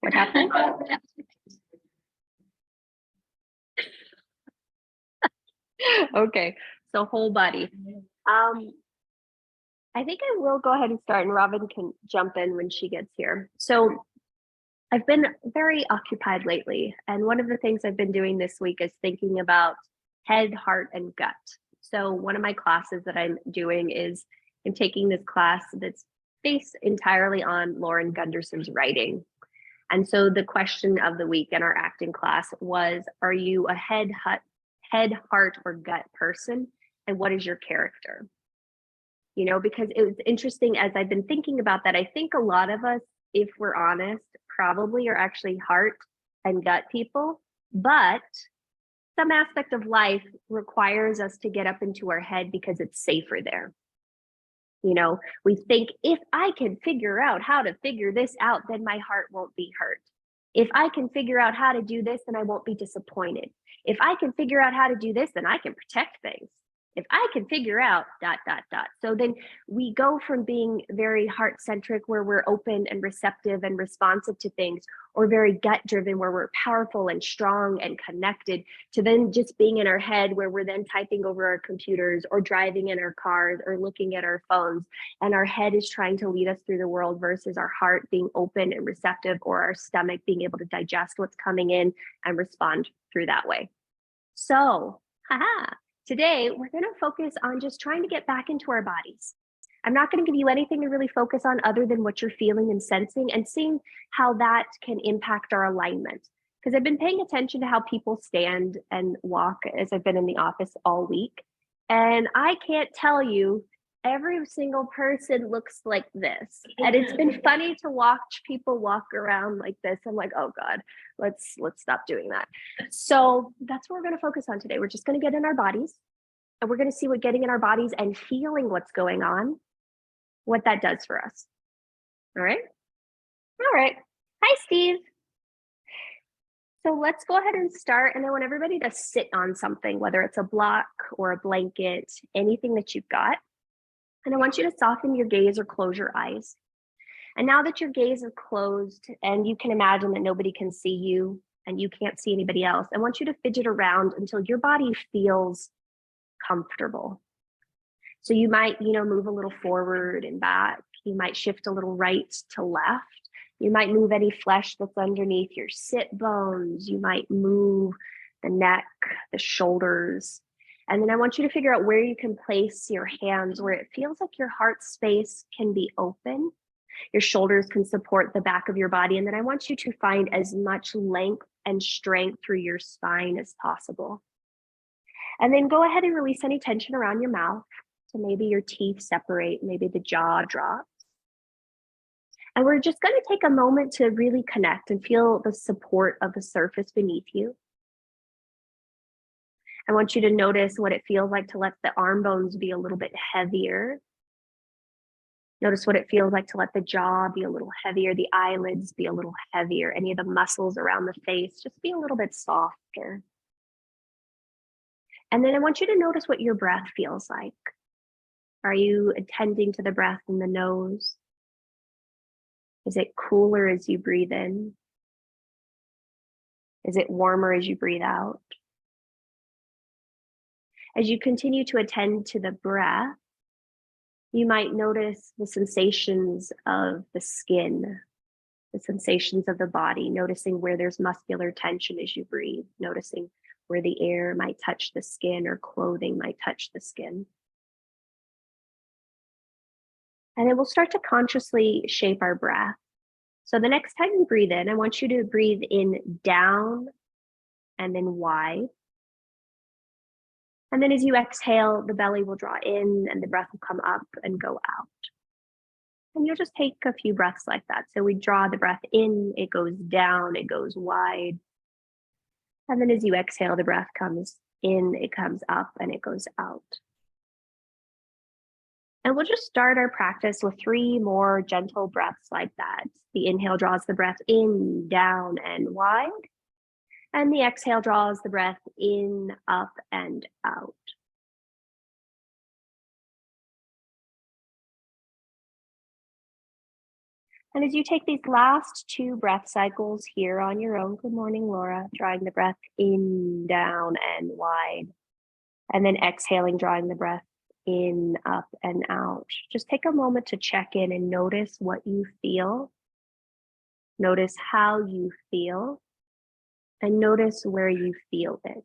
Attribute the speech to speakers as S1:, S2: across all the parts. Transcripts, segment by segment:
S1: What happened? Okay, so whole body. I think I will go ahead and start, and Robin can jump in when she gets here. So I've been very occupied lately, and one of the things I've been doing this week is thinking about head, heart, and gut. So one of my classes that I'm doing is I'm taking this class that's based entirely on Lauren Gunderson's writing. And so the question of the week in our acting class was, are you a head, heart, or gut person? And what is your character? You know, because it was interesting as I've been thinking about that. I think a lot of us, if we're honest, probably are actually heart and gut people, but some aspect of life requires us to get up into our head because it's safer there. You know, we think if I can figure out how to figure this out, then my heart won't be hurt. If I can figure out how to do this, then I won't be disappointed. If I can figure out how to do this, then I can protect things. If I can figure out ... So then we go from being very heart-centric, where we're open and receptive and responsive to things, or very gut-driven, where we're powerful and strong and connected, to then just being in our head, where we're then typing over our computers or driving in our cars or looking at our phones, and our head is trying to lead us through the world versus our heart being open and receptive, or our stomach being able to digest what's coming in and respond through that way. So, today, we're going to focus on just trying to get back into our bodies. I'm not going to give you anything to really focus on other than what you're feeling and sensing, and seeing how that can impact our alignment. Because I've been paying attention to how people stand and walk as I've been in the office all week. And I can't tell you, every single person looks like this. And it's been funny to watch people walk around like this. I'm like, oh God, let's stop doing that. So that's what we're going to focus on today. We're just going to get in our bodies, and we're going to see what getting in our bodies and feeling what's going on, what that does for us. All right. All right. Hi, Steve. So let's go ahead and start. And I want everybody to sit on something, whether it's a block or a blanket, anything that you've got. And I want you to soften your gaze or close your eyes. And now that your gaze is closed and you can imagine that nobody can see you and you can't see anybody else, I want you to fidget around until your body feels comfortable. So you might, move a little forward and back. You might shift a little right to left. You might move any flesh that's underneath your sit bones. You might move the neck, the shoulders. And then I want you to figure out where you can place your hands, where it feels like your heart space can be open. Your shoulders can support the back of your body. And then I want you to find as much length and strength through your spine as possible. And then go ahead and release any tension around your mouth. So maybe your teeth separate, maybe the jaw drops. And we're just going to take a moment to really connect and feel the support of the surface beneath you. I want you to notice what it feels like to let the arm bones be a little bit heavier. Notice what it feels like to let the jaw be a little heavier, the eyelids be a little heavier, any of the muscles around the face just be a little bit softer. And then I want you to notice what your breath feels like. Are you attending to the breath in the nose? Is it cooler as you breathe in? Is it warmer as you breathe out? As you continue to attend to the breath, you might notice the sensations of the skin, the sensations of the body, noticing where there's muscular tension as you breathe, noticing where the air might touch the skin or clothing might touch the skin. And then we'll start to consciously shape our breath. So the next time you breathe in, I want you to breathe in down and then wide. And then as you exhale, the belly will draw in and the breath will come up and go out. And you'll just take a few breaths like that. So we draw the breath in, it goes down, it goes wide. And then as you exhale, the breath comes in, it comes up, and it goes out. And we'll just start our practice with 3 more gentle breaths like that. The inhale draws the breath in, down, and wide. And the exhale draws the breath in, up, and out. And as you take these last 2 breath cycles here on your own, good morning, Laura, drawing the breath in, down, and wide. And then exhaling, drawing the breath in, up, and out. Just take a moment to check in and notice what you feel. Notice how you feel. And notice where you feel it.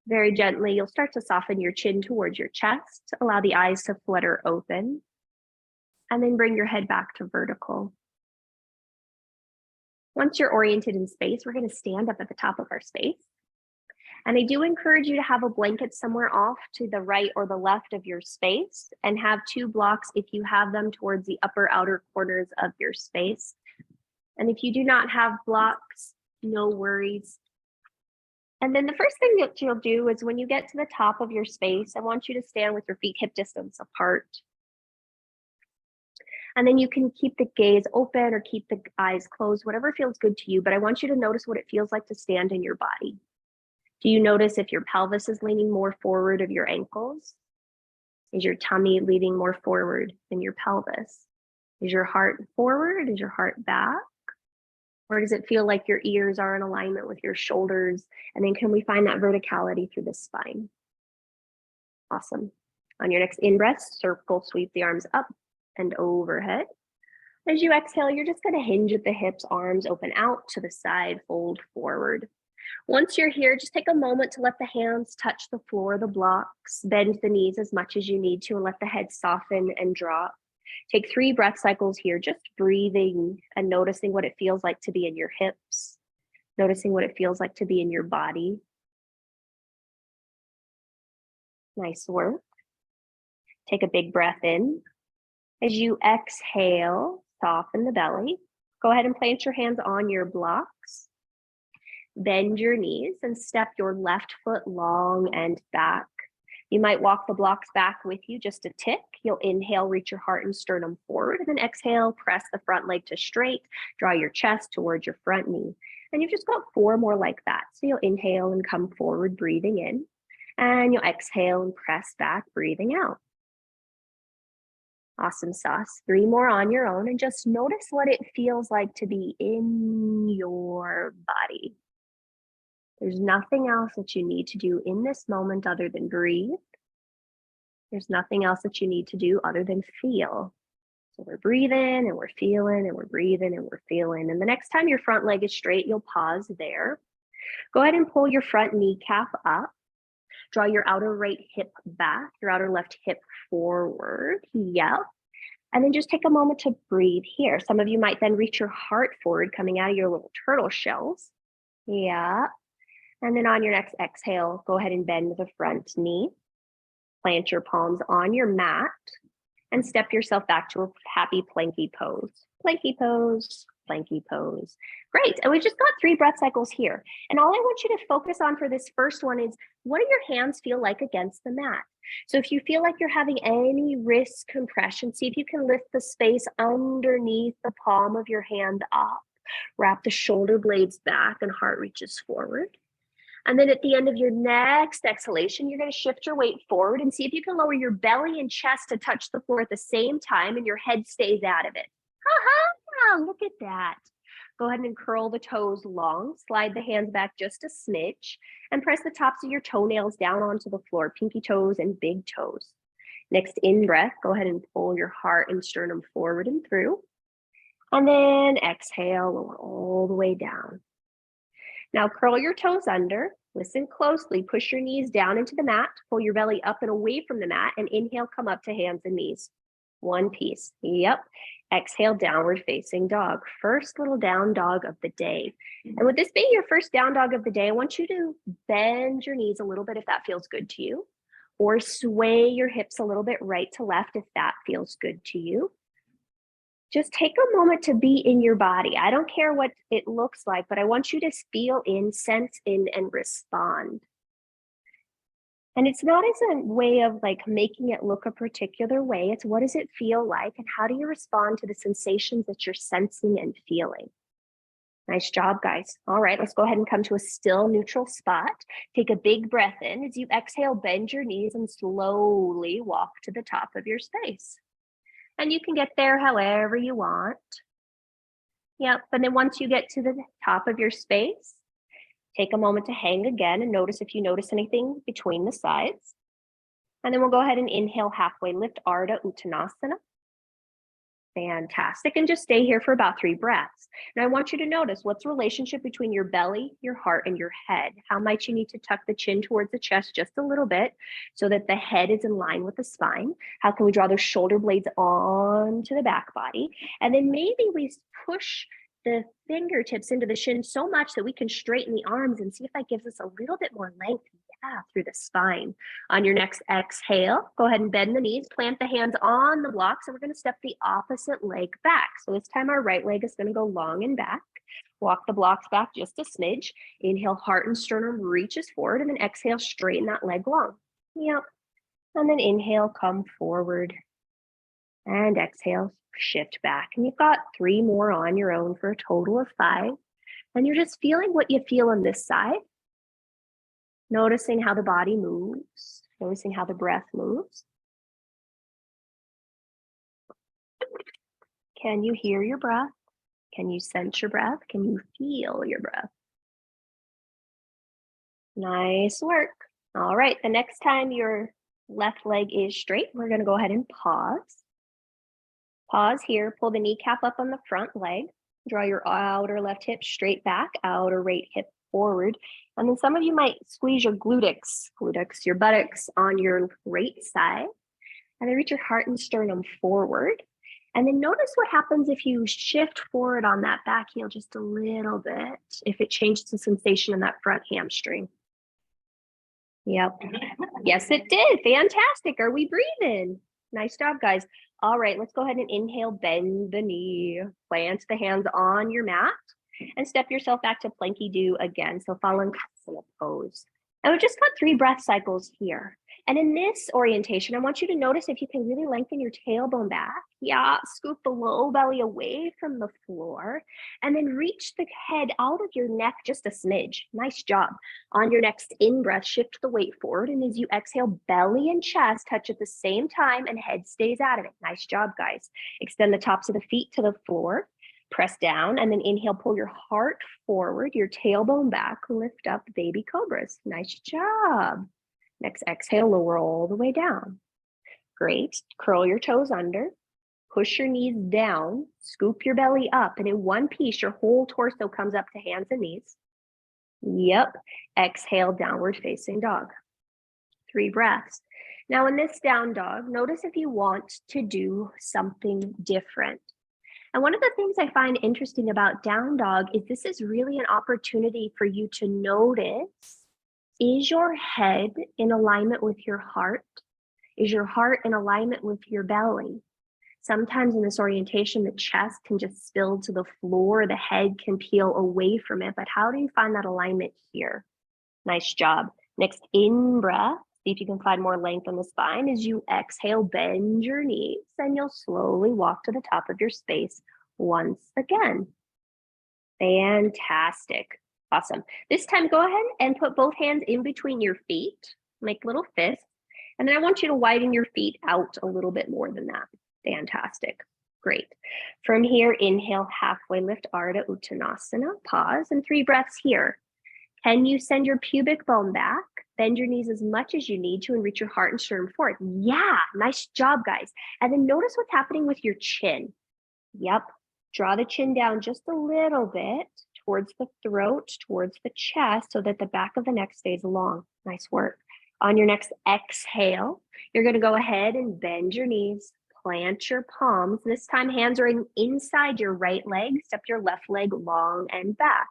S1: Very gently, you'll start to soften your chin towards your chest. Allow the eyes to flutter open. And then bring your head back to vertical. Once you're oriented in space, we're going to stand up at the top of our space. And I do encourage you to have a blanket somewhere off to the right or the left of your space, and have 2 blocks if you have them towards the upper outer corners of your space. And if you do not have blocks, no worries. And then the first thing that you'll do is when you get to the top of your space, I want you to stand with your feet hip distance apart. And then you can keep the gaze open or keep the eyes closed, whatever feels good to you. But I want you to notice what it feels like to stand in your body. Do you notice if your pelvis is leaning more forward of your ankles? Is your tummy leaning more forward than your pelvis? Is your heart forward? Is your heart back? Or does it feel like your ears are in alignment with your shoulders? And then can we find that verticality through the spine? Awesome. On your next in-breath, circle, sweep the arms up and overhead. As you exhale, you're just going to hinge at the hips, arms open out to the side, fold forward. Once you're here, just take a moment to let the hands touch the floor, the blocks, bend the knees as much as you need to, and let the head soften and drop. Take 3 breath cycles here, just breathing and noticing what it feels like to be in your hips, noticing what it feels like to be in your body. Nice work. Take a big breath in. As you exhale, soften the belly. Go ahead and plant your hands on your blocks. Bend your knees and step your left foot long and back. You might walk the blocks back with you just a tick. You'll inhale, reach your heart and sternum forward, and then exhale, press the front leg to straight, draw your chest towards your front knee. And you've just got 4 more like that. So you'll inhale and come forward, breathing in, and you'll exhale and press back, breathing out. Awesome sauce. 3 more on your own, and just notice what it feels like to be in your body. There's nothing else that you need to do in this moment other than breathe. There's nothing else that you need to do other than feel. So we're breathing and we're feeling and we're breathing and we're feeling. And the next time your front leg is straight, you'll pause there. Go ahead and pull your front kneecap up. Draw your outer right hip back, your outer left hip forward. Yep. And then just take a moment to breathe here. Some of you might then reach your heart forward, coming out of your little turtle shells. Yeah. And then on your next exhale, go ahead and bend the front knee. Plant your palms on your mat and step yourself back to a happy planky pose. Planky pose, planky pose. Great. And we've just got 3 breath cycles here. And all I want you to focus on for this first one is, what do your hands feel like against the mat? So if you feel like you're having any wrist compression, see if you can lift the space underneath the palm of your hand up. Wrap the shoulder blades back and heart reaches forward. And then at the end of your next exhalation, you're going to shift your weight forward and see if you can lower your belly and chest to touch the floor at the same time, and your head stays out of it. Look at that. Go ahead and curl the toes long, slide the hands back just a smidge, and press the tops of your toenails down onto the floor, pinky toes and big toes. Next in breath, go ahead and pull your heart and sternum forward and through. And then exhale, lower all the way down. Now curl your toes under, listen closely, push your knees down into the mat, pull your belly up and away from the mat, and inhale, come up to hands and knees. One piece. Yep. Exhale, downward facing dog. First little down dog of the day. And with this being your first down dog of the day, I want you to bend your knees a little bit if that feels good to you, or sway your hips a little bit right to left if that feels good to you. Just take a moment to be in your body. I don't care what it looks like, but I want you to feel in, sense in, and respond. And it's not as a way of like making it look a particular way. It's what does it feel like, and how do you respond to the sensations that you're sensing and feeling? Nice job, guys. All right, let's go ahead and come to a still neutral spot. Take a big breath in. As you exhale, bend your knees and slowly walk to the top of your space. And you can get there however you want. Yep, and then once you get to the top of your space, take a moment to hang again and notice if you notice anything between the sides. And then we'll go ahead and inhale halfway lift, Ardha Uttanasana. Fantastic. And just stay here for about 3 breaths. Now I want you to notice what's the relationship between your belly, your heart, and your head. How might you need to tuck the chin towards the chest just a little bit so that the head is in line with the spine? How can we draw those shoulder blades onto the back body? And then maybe we push the fingertips into the shin so much that we can straighten the arms and see if that gives us a little bit more length through the spine. On your next exhale, go ahead and bend the knees, plant the hands on the blocks, and we're going to step the opposite leg back. So this time our right leg is going to go long and back. Walk the blocks back just a smidge. Inhale, heart and sternum reaches forward, and then exhale, straighten that leg long. Yep. And then inhale, come forward. And exhale, shift back. And you've got 3 more on your own for a total of 5. And you're just feeling what you feel on this side. Noticing how the body moves, noticing how the breath moves. Can you hear your breath? Can you sense your breath? Can you feel your breath? Nice work. All right, the next time your left leg is straight, we're going to go ahead and pause. Pause here, pull the kneecap up on the front leg, draw your outer left hip straight back, outer right hip forward. And then some of you might squeeze your glutes, your buttocks on your right side. And then reach your heart and sternum forward. And then notice what happens if you shift forward on that back heel just a little bit, if it changes the sensation in that front hamstring. Yep. Yes, it did. Fantastic. Are we breathing? Nice job, guys. All right, let's go ahead and inhale, bend the knee, plant the hands on your mat, and step yourself back to planky do again. So Phalangasana pose. And we've just got 3 breath cycles here. And in this orientation, I want you to notice if you can really lengthen your tailbone back. Yeah, scoop the low belly away from the floor. And then reach the head out of your neck just a smidge. Nice job. On your next in-breath, shift the weight forward. And as you exhale, belly and chest touch at the same time and head stays out of it. Nice job, guys. Extend the tops of the feet to the floor. Press down and then inhale, pull your heart forward, your tailbone back, lift up baby cobras. Nice job. Next exhale, lower all the way down. Great. Curl your toes under, push your knees down, scoop your belly up, and in one piece, your whole torso comes up to hands and knees. Yep. Exhale, downward facing dog. 3 breaths. Now in this down dog, notice if you want to do something different. And one of the things I find interesting about down dog is this is really an opportunity for you to notice, is your head in alignment with your heart? Is your heart in alignment with your belly? Sometimes in this orientation, the chest can just spill to the floor, the head can peel away from it, but how do you find that alignment here? Nice job. Next in breath, see if you can find more length on the spine. As you exhale, bend your knees and you'll slowly walk to the top of your space once again. Fantastic. Awesome. This time, go ahead and put both hands in between your feet, make little fists. And then I want you to widen your feet out a little bit more than that. Fantastic. Great. From here, inhale, halfway lift, Ardha Uttanasana. Pause and 3 breaths here. Can you send your pubic bone back? Bend your knees as much as you need to and reach your heart and sternum forward. Yeah, nice job, guys. And then notice what's happening with your chin. Yep, draw the chin down just a little bit towards the throat, towards the chest, so that the back of the neck stays long. Nice work. On your next exhale, you're going to go ahead and bend your knees, plant your palms. This time, hands are inside your right leg. Step your left leg long and back.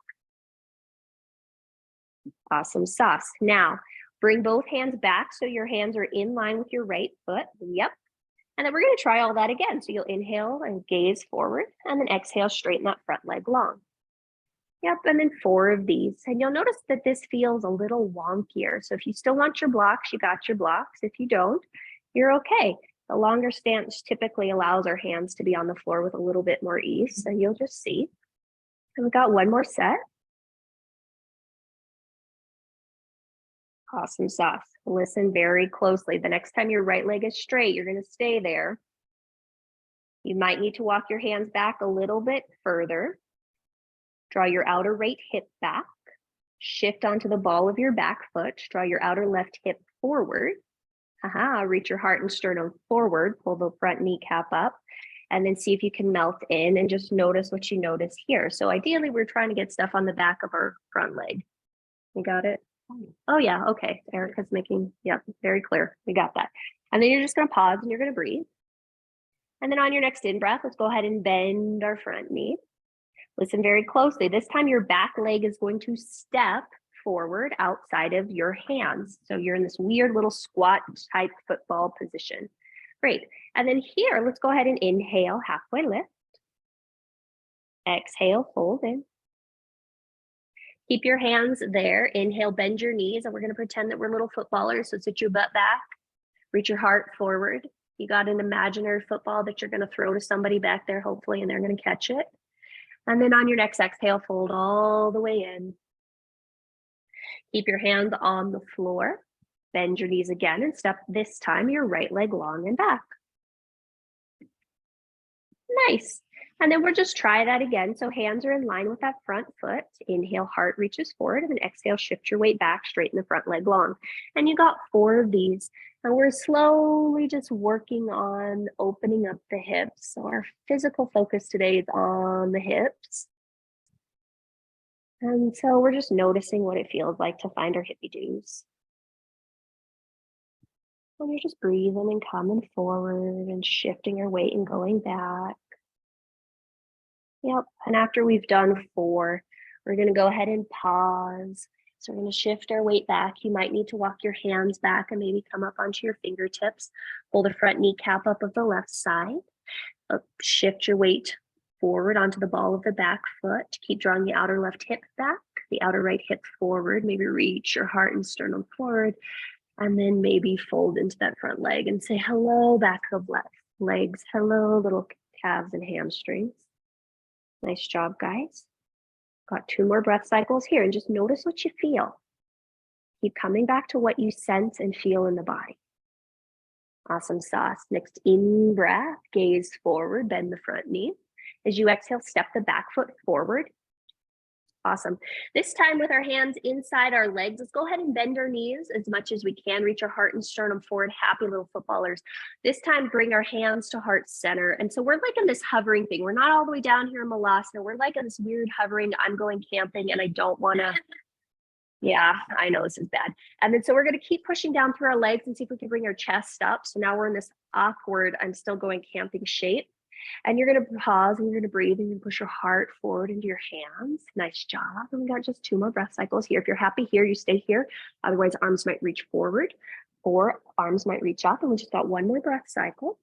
S1: Awesome sauce. Now, bring both hands back so your hands are in line with your right foot. Yep. And then we're going to try all that again. So you'll inhale and gaze forward, and then exhale, straighten that front leg long. Yep, and then 4 of these. And you'll notice that this feels a little wonkier. So if you still want your blocks, you got your blocks. If you don't, you're okay. The longer stance typically allows our hands to be on the floor with a little bit more ease. So you'll just see. And we got one more set. Awesome sauce. Listen very closely. The next time your right leg is straight, you're going to stay there. You might need to walk your hands back a little bit further. Draw your outer right hip back. Shift onto the ball of your back foot. Draw your outer left hip forward. Reach your heart and sternum forward. Pull the front kneecap up. And then see if you can melt in and just notice what you notice here. So ideally, we're trying to get stuff on the back of our front leg. You got it? Oh, yeah. Okay. Erica's making, yep, very clear. We got that. And then you're just going to pause and you're going to breathe. And then on your next in-breath, let's go ahead and bend our front knee. Listen very closely. This time your back leg is going to step forward outside of your hands. So you're in this weird little squat type football position. Great. And then here, let's go ahead and inhale, halfway lift. Exhale, fold in. Keep your hands there. Inhale, bend your knees, and we're going to pretend that we're little footballers. So sit your butt back, reach your heart forward. You got an imaginary football that you're going to throw to somebody back there, hopefully, and they're going to catch it. And then on your next exhale, fold all the way in. Keep your hands on the floor. Bend your knees again and step this time your right leg long and back. Nice. And then we'll just try that again. So hands are in line with that front foot. Inhale, heart reaches forward, and then exhale, shift your weight back, straighten the front leg long. And you got 4 of these. And we're slowly just working on opening up the hips. So our physical focus today is on the hips. And so we're just noticing what it feels like to find our hippie doos. And you're just breathing and coming forward and shifting your weight and going back. Yep, and after we've done 4, we're gonna go ahead and pause. So we're gonna shift our weight back. You might need to walk your hands back and maybe come up onto your fingertips. Pull the front kneecap up of the left side. Shift your weight forward onto the ball of the back foot. Keep drawing the outer left hip back, the outer right hip forward. Maybe reach your heart and sternum forward. And then maybe fold into that front leg and say, hello, back of legs. Hello, little calves and hamstrings. Nice job, guys. Got 2 more breath cycles here, and just notice what you feel. Keep coming back to what you sense and feel in the body. Awesome sauce. Next in breath, gaze forward, bend the front knee. As you exhale, step the back foot forward. Awesome. This time with our hands inside our legs, let's go ahead and bend our knees as much as we can. Reach our heart and sternum forward. Happy little footballers. This time, bring our hands to heart center. And so we're like in this hovering thing. We're not all the way down here in Malasana. We're like in this weird hovering, I'm going camping and I don't want to. Yeah, I know this is bad. And then so we're going to keep pushing down through our legs and see if we can bring our chest up. So now we're in this awkward, I'm still going camping shape. And you're going to pause and you're going to breathe and you push your heart forward into your hands. Nice job. And we got just 2 more breath cycles here. If you're happy here, you stay here. Otherwise, arms might reach forward or arms might reach up. And we just got 1 more breath cycle.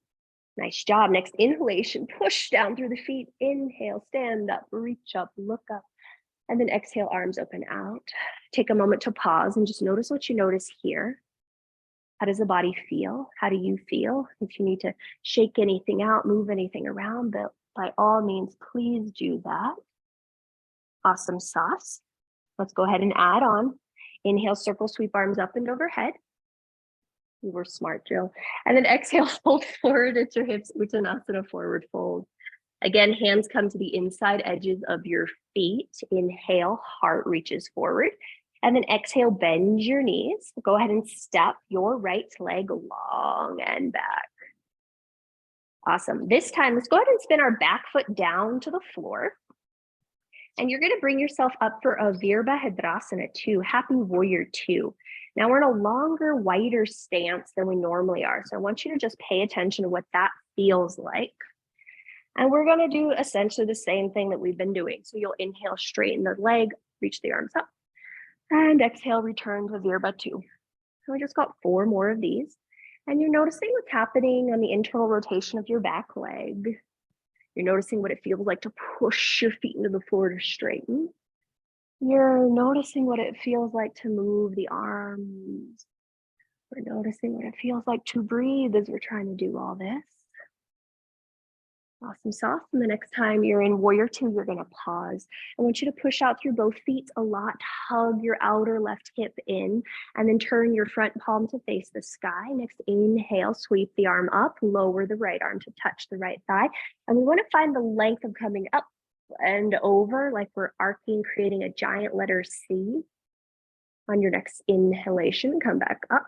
S1: Nice job. Next inhalation, push down through the feet. Inhale, stand up, reach up, look up. And then exhale, arms open out. Take a moment to pause and just notice what you notice here. How does the body feel? How do you feel? If you need to shake anything out, move anything around, but by all means, please do that. Awesome sauce. Let's go ahead and add on. Inhale, circle, sweep arms up and overhead. You were smart, Jill. And then exhale, fold forward at your hips, Uttanasana, forward fold. Again, hands come to the inside edges of your feet. Inhale, heart reaches forward. And then exhale, bend your knees. Go ahead and step your right leg long and back. Awesome. This time, let's go ahead and spin our back foot down to the floor. And you're going to bring yourself up for a Virabhadrasana 2, Happy Warrior 2. Now we're in a longer, wider stance than we normally are. So I want you to just pay attention to what that feels like. And we're going to do essentially the same thing that we've been doing. So you'll inhale, straighten the leg, reach the arms up. And exhale, return to Virabha 2. So we just got 4 more of these. And you're noticing what's happening on the internal rotation of your back leg. You're noticing what it feels like to push your feet into the floor to straighten. You're noticing what it feels like to move the arms. We're noticing what it feels like to breathe as we're trying to do all this. Awesome sauce. And the next time you're in warrior two, you're going to pause. I want you to push out through both feet a lot. Hug your outer left hip in, and then turn your front palm to face the sky. Next, inhale, sweep the arm up, lower the right arm to touch the right thigh. And we want to find the length of coming up and over, like we're arcing, creating a giant letter C. On your next inhalation, come back up.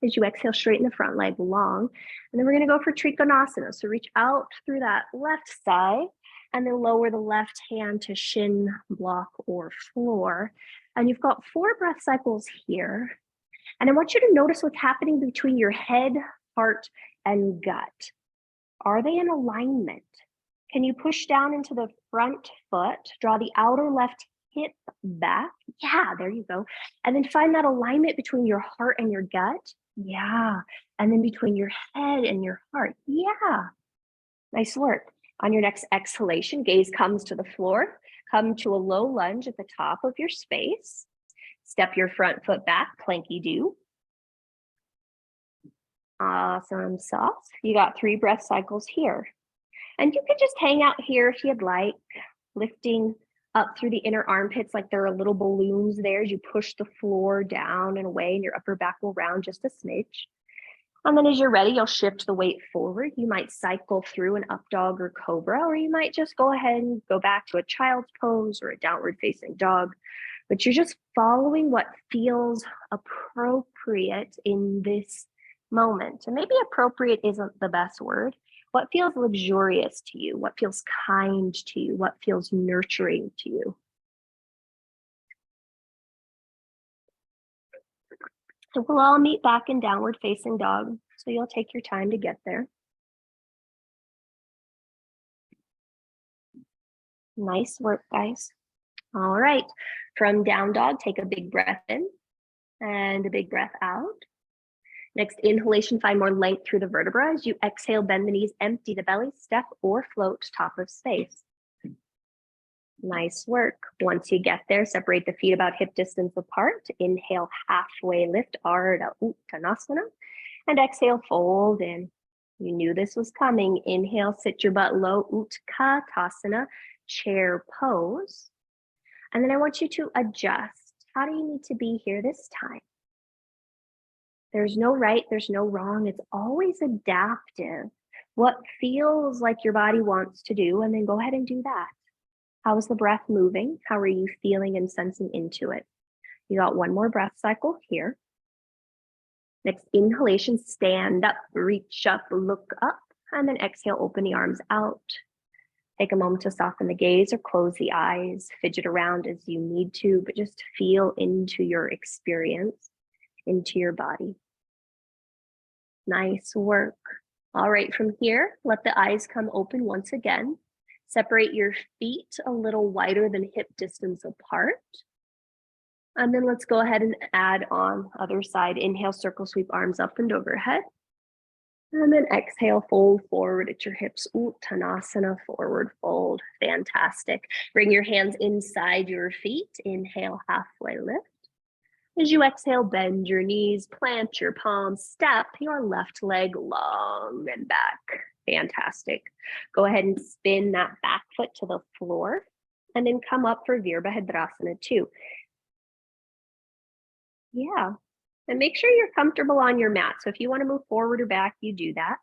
S1: As you exhale, straighten the front leg long. And then we're going to go for Trikonasana. So reach out through that left side and then lower the left hand to shin, block, or floor. And you've got 4 breath cycles here. And I want you to notice what's happening between your head, heart, and gut. Are they in alignment? Can you push down into the front foot, draw the outer left hip back? Yeah, there you go. And then find that alignment between your heart and your gut. Yeah. And then between your head and your heart. Yeah. Nice work. On your next exhalation, gaze comes to the floor. Come to a low lunge at the top of your space. Step your front foot back, planky do. Awesome sauce. You got 3 breath cycles here. And you can just hang out here if you'd like, lifting up through the inner armpits like there are little balloons there as you push the floor down and away, and your upper back will round just a smidge. And then as you're ready, you'll shift the weight forward. You might cycle through an up dog or cobra, or you might just go ahead and go back to a child's pose or a downward facing dog. But you're just following what feels appropriate in this moment. And maybe appropriate isn't the best word. What feels luxurious to you? What feels kind to you? What feels nurturing to you? So we'll all meet back in downward facing dog. So you'll take your time to get there. Nice work, guys. All right. From down dog, take a big breath in and a big breath out. Next inhalation, find more length through the vertebra. As you exhale, bend the knees, empty the belly, step or float top of space. Nice work. Once you get there, separate the feet about hip distance apart. Inhale, halfway lift, Ardha Uttanasana. And exhale, fold in. You knew this was coming. Inhale, sit your butt low, Utkatasana, chair pose. And then I want you to adjust. How do you need to be here this time? There's no right, there's no wrong. It's always adaptive. What feels like your body wants to do, and then go ahead and do that. How is the breath moving? How are you feeling and sensing into it? You got 1 more breath cycle here. Next inhalation, stand up, reach up, look up, and then exhale, open the arms out. Take a moment to soften the gaze or close the eyes, fidget around as you need to, but just feel into your experience, into your body. Nice work. All right, from here, let the eyes come open once again. Separate your feet a little wider than hip distance apart. And then let's go ahead and add on other side. Inhale, circle, sweep arms up and overhead. And then exhale, fold forward at your hips. Uttanasana, forward fold. Fantastic. Bring your hands inside your feet. Inhale, halfway lift. As you exhale, bend your knees, plant your palms, step your left leg long and back. Fantastic. Go ahead and spin that back foot to the floor and then come up for Virabhadrasana 2. Yeah. And make sure you're comfortable on your mat. So if you want to move forward or back, you do that.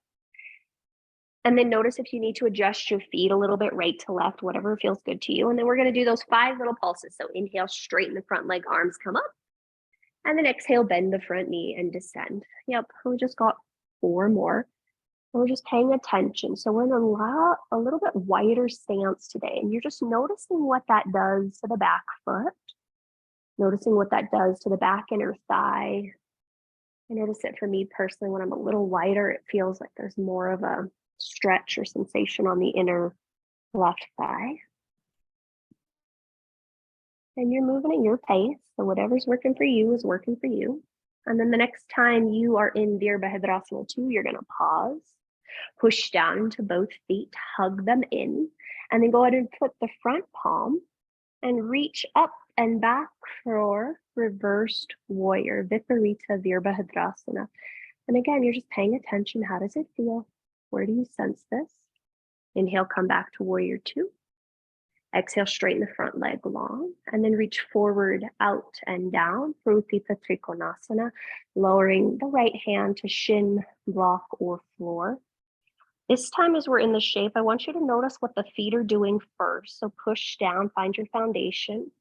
S1: And then notice if you need to adjust your feet a little bit right to left, whatever feels good to you. And then we're going to do those 5 little pulses. So inhale, straighten the front leg, arms come up. And then exhale, bend the front knee and descend. Yep, we just got 4 more. And we're just paying attention. So we're in a little bit wider stance today. And you're just noticing what that does to the back foot. Noticing what that does to the back inner thigh. I notice it for me personally when I'm a little wider, it feels like there's more of a stretch or sensation on the inner left thigh. And you're moving at your pace. So whatever's working for you is working for you. And then the next time you are in Virabhadrasana 2, you're going to pause, push down into both feet, hug them in, and then go ahead and put the front palm and reach up and back for reversed warrior, Viparita Virabhadrasana. And again, you're just paying attention. How does it feel? Where do you sense this? Inhale, come back to warrior two. Exhale, straighten the front leg long, and then reach forward, out, and down for Utthita Trikonasana, lowering the right hand to shin, block, or floor. This time, as we're in the shape, I want you to notice what the feet are doing first. So push down, find your foundation.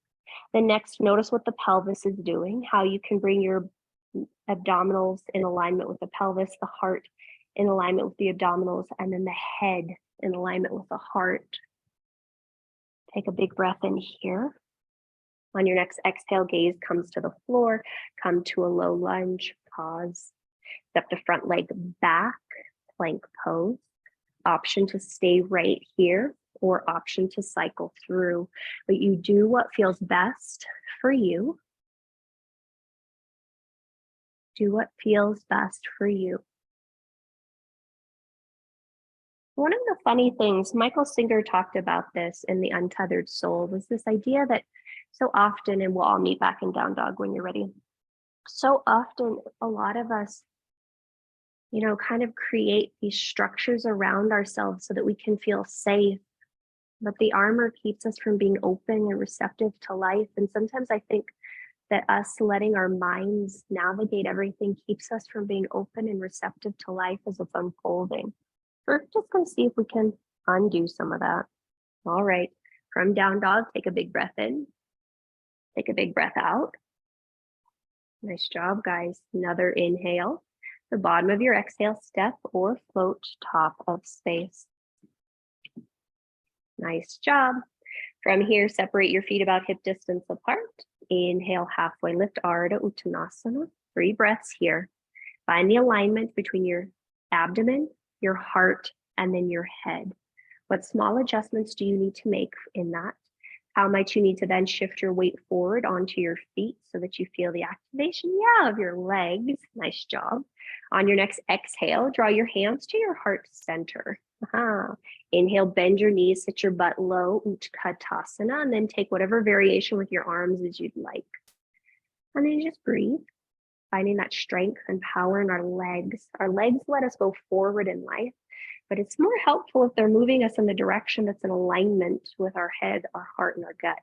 S1: Then next, notice what the pelvis is doing, how you can bring your abdominals in alignment with the pelvis, the heart in alignment with the abdominals, and then the head in alignment with the heart. Take a big breath in here. On your next exhale, gaze comes to the floor, come to a low lunge, pause. Step the front leg back, plank pose. Option to stay right here or option to cycle through, but you do what feels best for you. Do what feels best for you. One of the funny things, Michael Singer talked about this in The Untethered Soul, was this idea that so often, and we'll all meet back in down dog when you're ready, so often a lot of us, kind of create these structures around ourselves so that we can feel safe, but the armor keeps us from being open and receptive to life. And sometimes I think that us letting our minds navigate everything keeps us from being open and receptive to life as it's unfolding. We're just going to see if we can undo some of that. All right, from down dog, take a big breath in. Take a big breath out. Nice job, guys. Another inhale. The bottom of your exhale, step or float top of space. Nice job. From here, separate your feet about hip distance apart. Inhale, halfway lift, Ardha Uttanasana. 3 breaths here. Find the alignment between your abdomen, your heart, and then your head. What small adjustments do you need to make in that? How might you need to then shift your weight forward onto your feet so that you feel the activation, of your legs. Nice job. On your next exhale, draw your hands to your heart center. Inhale, bend your knees, sit your butt low, Utkatasana, and then take whatever variation with your arms as you'd like. And then just breathe, finding that strength and power in our legs. Our legs let us go forward in life, but it's more helpful if they're moving us in the direction that's in alignment with our head, our heart, and our gut.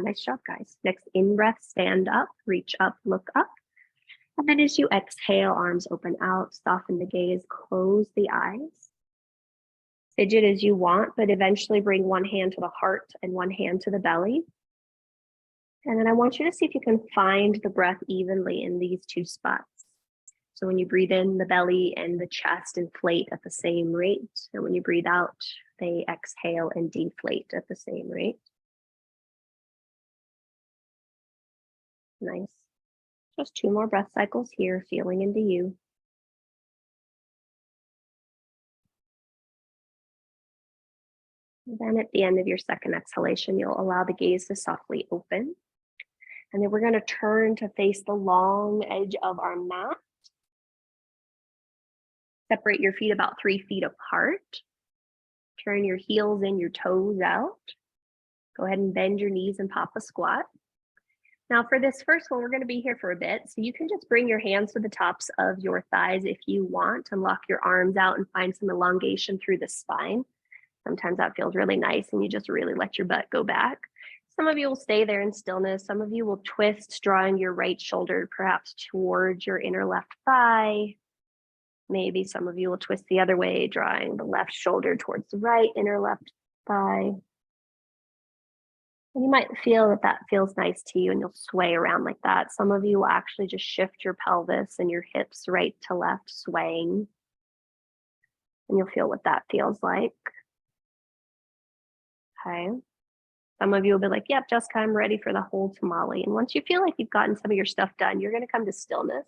S1: Nice job, guys. Next in-breath, stand up, reach up, look up. And then as you exhale, arms open out, soften the gaze, close the eyes. Fidget as you want, but eventually bring one hand to the heart and one hand to the belly. And then I want you to see if you can find the breath evenly in these 2 spots. So when you breathe in, the belly and the chest inflate at the same rate. And when you breathe out, they exhale and deflate at the same rate. Nice. Just 2 more breath cycles here, feeling into you. And then at the end of your second exhalation, you'll allow the gaze to softly open. And then we're going to turn to face the long edge of our mat. Separate your feet about 3 feet apart. Turn your heels in, your toes out. Go ahead and bend your knees and pop a squat. Now for this first one, we're going to be here for a bit. So you can just bring your hands to the tops of your thighs if you want and lock your arms out and find some elongation through the spine. Sometimes that feels really nice and you just really let your butt go back. Some of you will stay there in stillness. Some of you will twist, drawing your right shoulder perhaps towards your inner left thigh. Maybe some of you will twist the other way, drawing the left shoulder towards the right inner left thigh. And you might feel that that feels nice to you and you'll sway around like that. Some of you will actually just shift your pelvis and your hips right to left, swaying. And you'll feel what that feels like. Okay. Some of you will be like, yep, Jessica, I'm ready for the whole tamale. And once you feel like you've gotten some of your stuff done, you're going to come to stillness.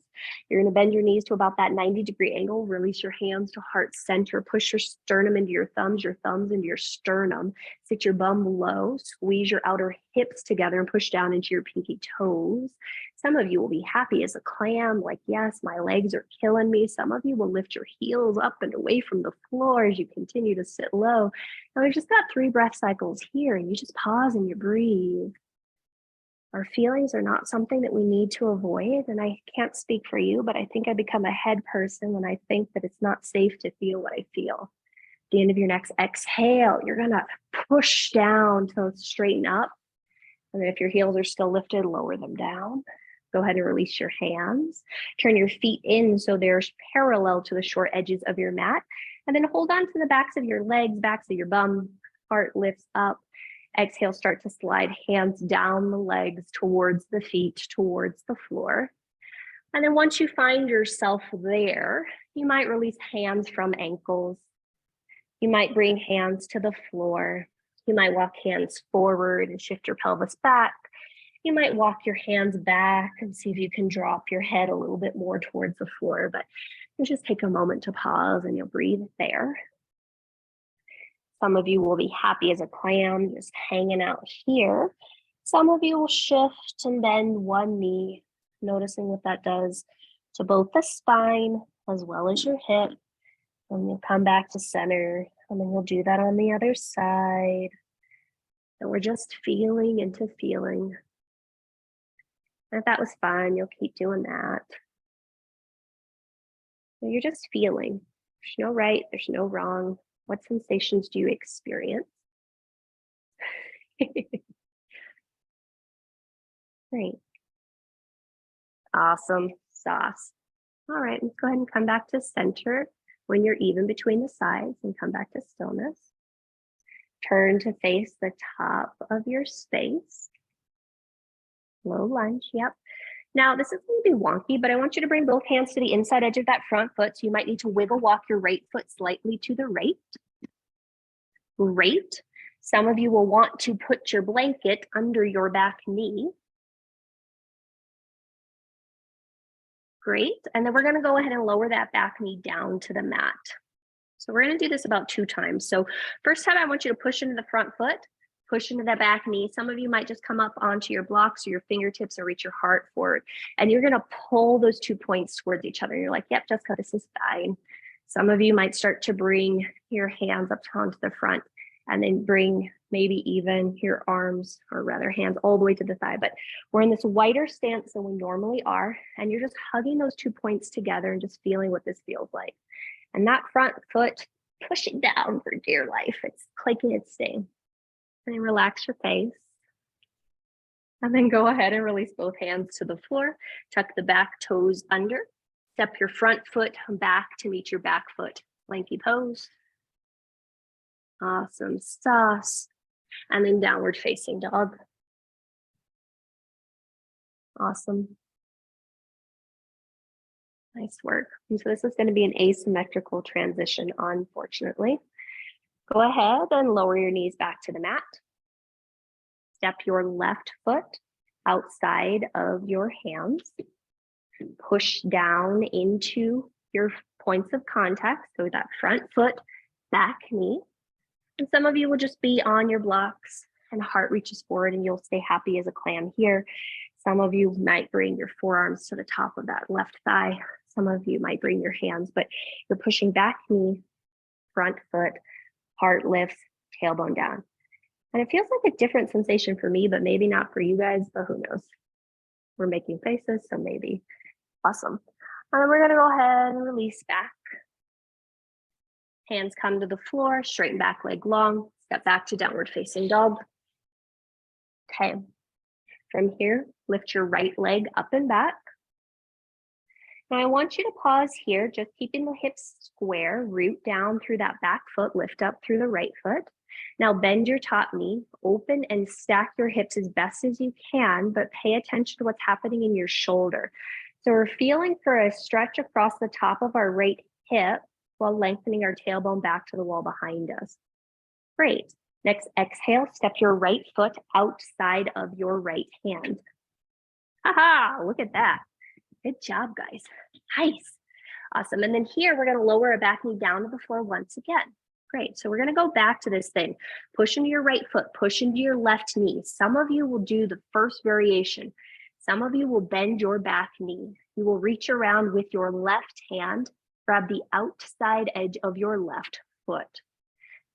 S1: You're going to bend your knees to about that 90-degree angle, release your hands to heart center, push your sternum into your thumbs into your sternum, sit your bum low, squeeze your outer hips together and push down into your pinky toes. Some of you will be happy as a clam, like, yes, my legs are killing me. Some of you will lift your heels up and away from the floor as you continue to sit low. Now we've just got 3 breath cycles here and you just pause and you breathe. Our feelings are not something that we need to avoid. And I can't speak for you, but I think I become a head person when I think that it's not safe to feel what I feel. the end of your next exhale, you're gonna push down to straighten up. And then if your heels are still lifted, lower them down. Go ahead and release your hands. Turn your feet in so they're parallel to the short edges of your mat. And then hold on to the backs of your legs, backs of your bum. Heart lifts up. Exhale, start to slide hands down the legs towards the feet, towards the floor. And then once you find yourself there, you might release hands from ankles. You might bring hands to the floor. You might walk hands forward and shift your pelvis back. You might walk your hands back and see if you can drop your head a little bit more towards the floor, but you just take a moment to pause and you'll breathe there. Some of you will be happy as a clam, just hanging out here. Some of you will shift and bend one knee, noticing what that does to both the spine as well as your hip. And you'll come back to center, and then you'll do that on the other side. And we're just feeling into feeling. And if that was fun, you'll keep doing that. So you're just feeling. There's no right, there's no wrong. What sensations do you experience? Great. Awesome sauce. All right, let's go ahead and come back to center when you're even between the sides and come back to stillness. Turn to face the top of your space. Low lunge, yep. Now this is going to be wonky, but I want you to bring both hands to the inside edge of that front foot. So you might need to wiggle walk your right foot slightly to the right. Great. Some of you will want to put your blanket under your back knee. Great. And then we're going to go ahead and lower that back knee down to the mat. So we're going to do this about 2 times. So first time I want you to push into the front foot, push into the back knee. Some of you might just come up onto your blocks or your fingertips or reach your heart forward. And you're going to pull those 2 points towards each other. You're like, yep, Jessica, this is fine. Some of you might start to bring your hands up onto the front and then bring maybe even your arms, or rather hands, all the way to the thigh. But we're in this wider stance than we normally are. And you're just hugging those 2 points together and just feeling what this feels like. And that front foot pushing down for dear life. It's clicking, it's staying. And then relax your face. And then go ahead and release both hands to the floor. Tuck the back toes under. Step your front foot back to meet your back foot. Lanky pose. Awesome sauce. And then downward facing dog. Awesome. Nice work. And so this is going to be an asymmetrical transition, unfortunately. Go ahead and lower your knees back to the mat. Step your left foot outside of your hands. Push down into your points of contact. So that front foot, back knee. And some of you will just be on your blocks and heart reaches forward and you'll stay happy as a clam here. Some of you might bring your forearms to the top of that left thigh. Some of you might bring your hands, but you're pushing back knee, front foot, heart lifts, tailbone down. And it feels like a different sensation for me, but maybe not for you guys, but who knows? We're making faces, so maybe. Awesome. And then we're going to go ahead and release back. Hands come to the floor, straighten back leg long, step back to downward facing dog. Okay. From here, lift your right leg up and back. Now I want you to pause here, just keeping the hips square, root down through that back foot, lift up through the right foot. Now bend your top knee, open and stack your hips as best as you can, but pay attention to what's happening in your shoulder. So we're feeling for a stretch across the top of our right hip while lengthening our tailbone back to the wall behind us. Great. Next, exhale, step your right foot outside of your right hand. Haha, look at that. Good job, guys. Nice. Awesome. And then here, we're going to lower our back knee down to the floor once again. Great. So we're going to go back to this thing. Push into your right foot, push into your left knee. Some of you will do the first variation. Some of you will bend your back knee. You will reach around with your left hand, grab the outside edge of your left foot.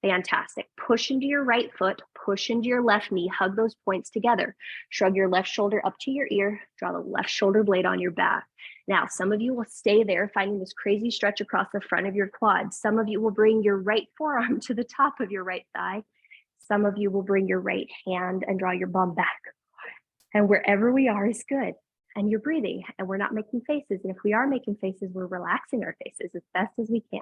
S1: Fantastic. Push into your right foot, push into your left knee, hug those points together. Shrug your left shoulder up to your ear, draw the left shoulder blade on your back. Now, some of you will stay there, finding this crazy stretch across the front of your quad. Some of you will bring your right forearm to the top of your right thigh. Some of you will bring your right hand and draw your bum back. And wherever we are is good. And you're breathing, and we're not making faces. And if we are making faces, we're relaxing our faces as best as we can.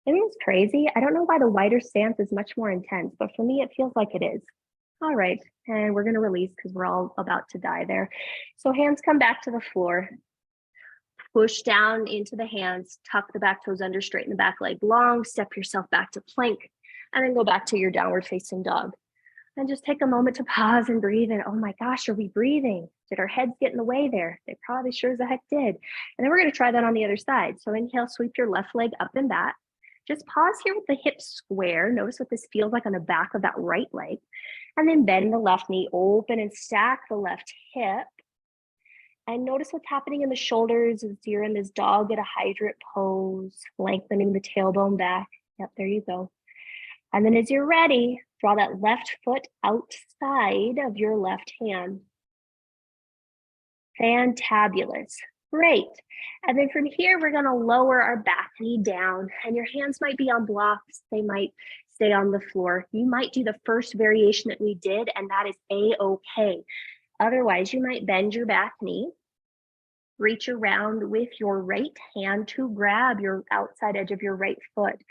S1: Isn't this crazy? I don't know why the wider stance is much more intense, but for me, it feels like it is. All right, and we're gonna release because we're all about to die there. So hands come back to the floor. Push down into the hands, tuck the back toes under, straighten the back leg long, step yourself back to plank, and then go back to your downward facing dog. And just take a moment to pause and breathe. And oh my gosh, are we breathing? Did our heads get in the way there? They probably sure as the heck did. And then we're gonna try that on the other side. So inhale, sweep your left leg up and back. Just pause here with the hips square. Notice what this feels like on the back of that right leg. And then bend the left knee, open and stack the left hip. And notice what's happening in the shoulders as you're in this dog at a hydrant pose, lengthening the tailbone back. Yep, there you go. And then as you're ready, draw that left foot outside of your left hand. Fantabulous. Great. And then from here, we're going to lower our back knee down, and your hands might be on blocks. They might stay on the floor. You might do the first variation that we did, and that is A-okay. Otherwise, you might bend your back knee, reach around with your right hand to grab your outside edge of your right foot.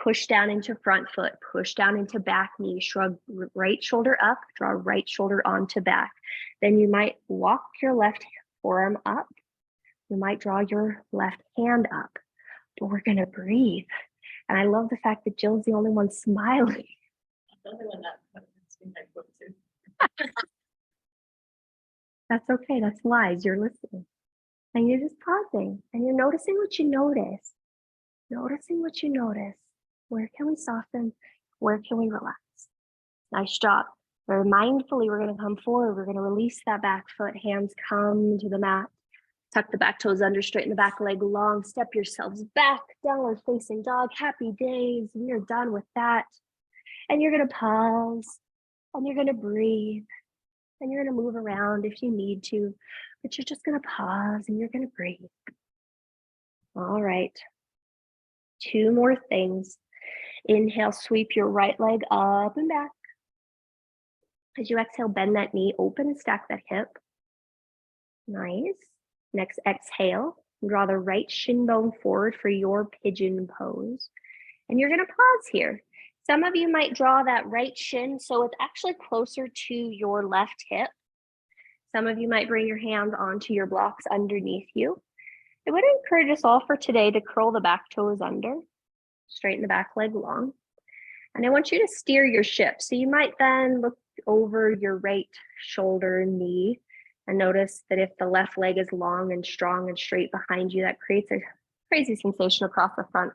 S1: Push down into front foot, push down into back knee, shrug right shoulder up, draw right shoulder onto back. Then you might walk your left forearm up. You might draw your left hand up, but we're gonna breathe. And I love the fact that Jill's the only one smiling.
S2: The only one that
S1: That's okay, that's lies, you're listening. And you're just pausing and you're noticing what you notice. Noticing what you notice. Where can we soften? Where can we relax? Nice job. Very mindfully, we're going to come forward. We're going to release that back foot. Hands come to the mat. Tuck the back toes under, straighten the back leg long. Step yourselves back, downward facing dog. Happy days. We are done with that. And you're going to pause. And you're going to breathe. And you're going to move around if you need to. But you're just going to pause and you're going to breathe. All right. 2 more things. Inhale, sweep your right leg up and back. As you exhale, bend that knee, open and stack that hip. Nice. Next, exhale, draw the right shin bone forward for your pigeon pose. And you're gonna pause here. Some of you might draw that right shin so it's actually closer to your left hip. Some of you might bring your hands onto your blocks underneath you. I would encourage us all for today to curl the back toes under. Straighten the back leg long. And I want you to steer your ship. So you might then look over your right shoulder and knee and notice that if the left leg is long and strong and straight behind you, that creates a crazy sensation across the front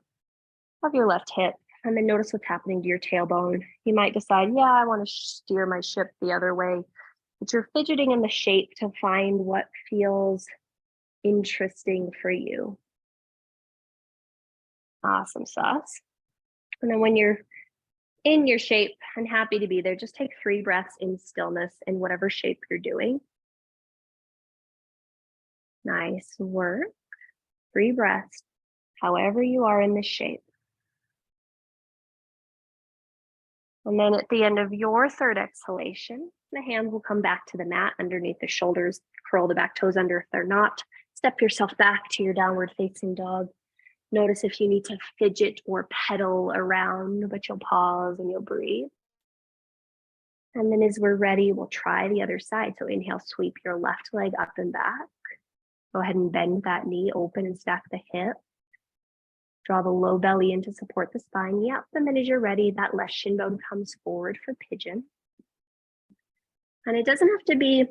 S1: of your left hip. And then notice what's happening to your tailbone. You might decide, yeah, I want to steer my ship the other way. But you're fidgeting in the shape to find what feels interesting for you. Awesome sauce. And then when you're in your shape and happy to be there, just take 3 breaths in stillness in whatever shape you're doing. Nice work. 3 breaths, however you are in this shape. And then at the end of your 3rd exhalation, the hands will come back to the mat underneath the shoulders, curl the back toes under if they're not. Step yourself back to your downward facing dog. Notice if you need to fidget or pedal around, but you'll pause and you'll breathe. And then as we're ready, we'll try the other side. So inhale, sweep your left leg up and back. Go ahead and bend that knee, open and stack the hip. Draw the low belly in to support the spine. Yep, and then as you're ready, that left shin bone comes forward for pigeon. And it doesn't have to be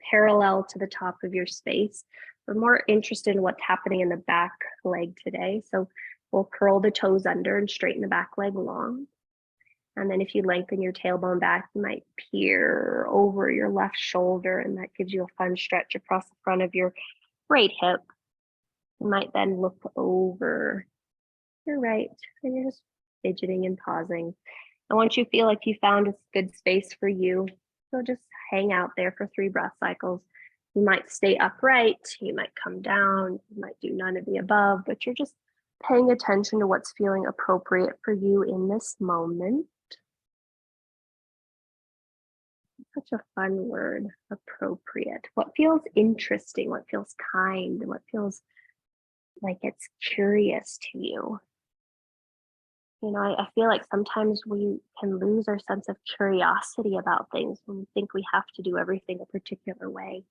S1: parallel to the top of your space. We're more interested in what's happening in the back leg today. So we'll curl the toes under and straighten the back leg long. And then if you lengthen your tailbone back, you might peer over your left shoulder, and that gives you a fun stretch across the front of your right hip. You might then look over your right, and you're just fidgeting and pausing. I want you to feel like you found a good space for you. So just hang out there for 3 breath cycles. You might stay upright, you might come down, you might do none of the above, but you're just paying attention to what's feeling appropriate for you in this moment. Such a fun word, appropriate. What feels interesting? What feels kind? What feels like it's curious to you? You know, I feel like sometimes we can lose our sense of curiosity about things when we think we have to do everything a particular way.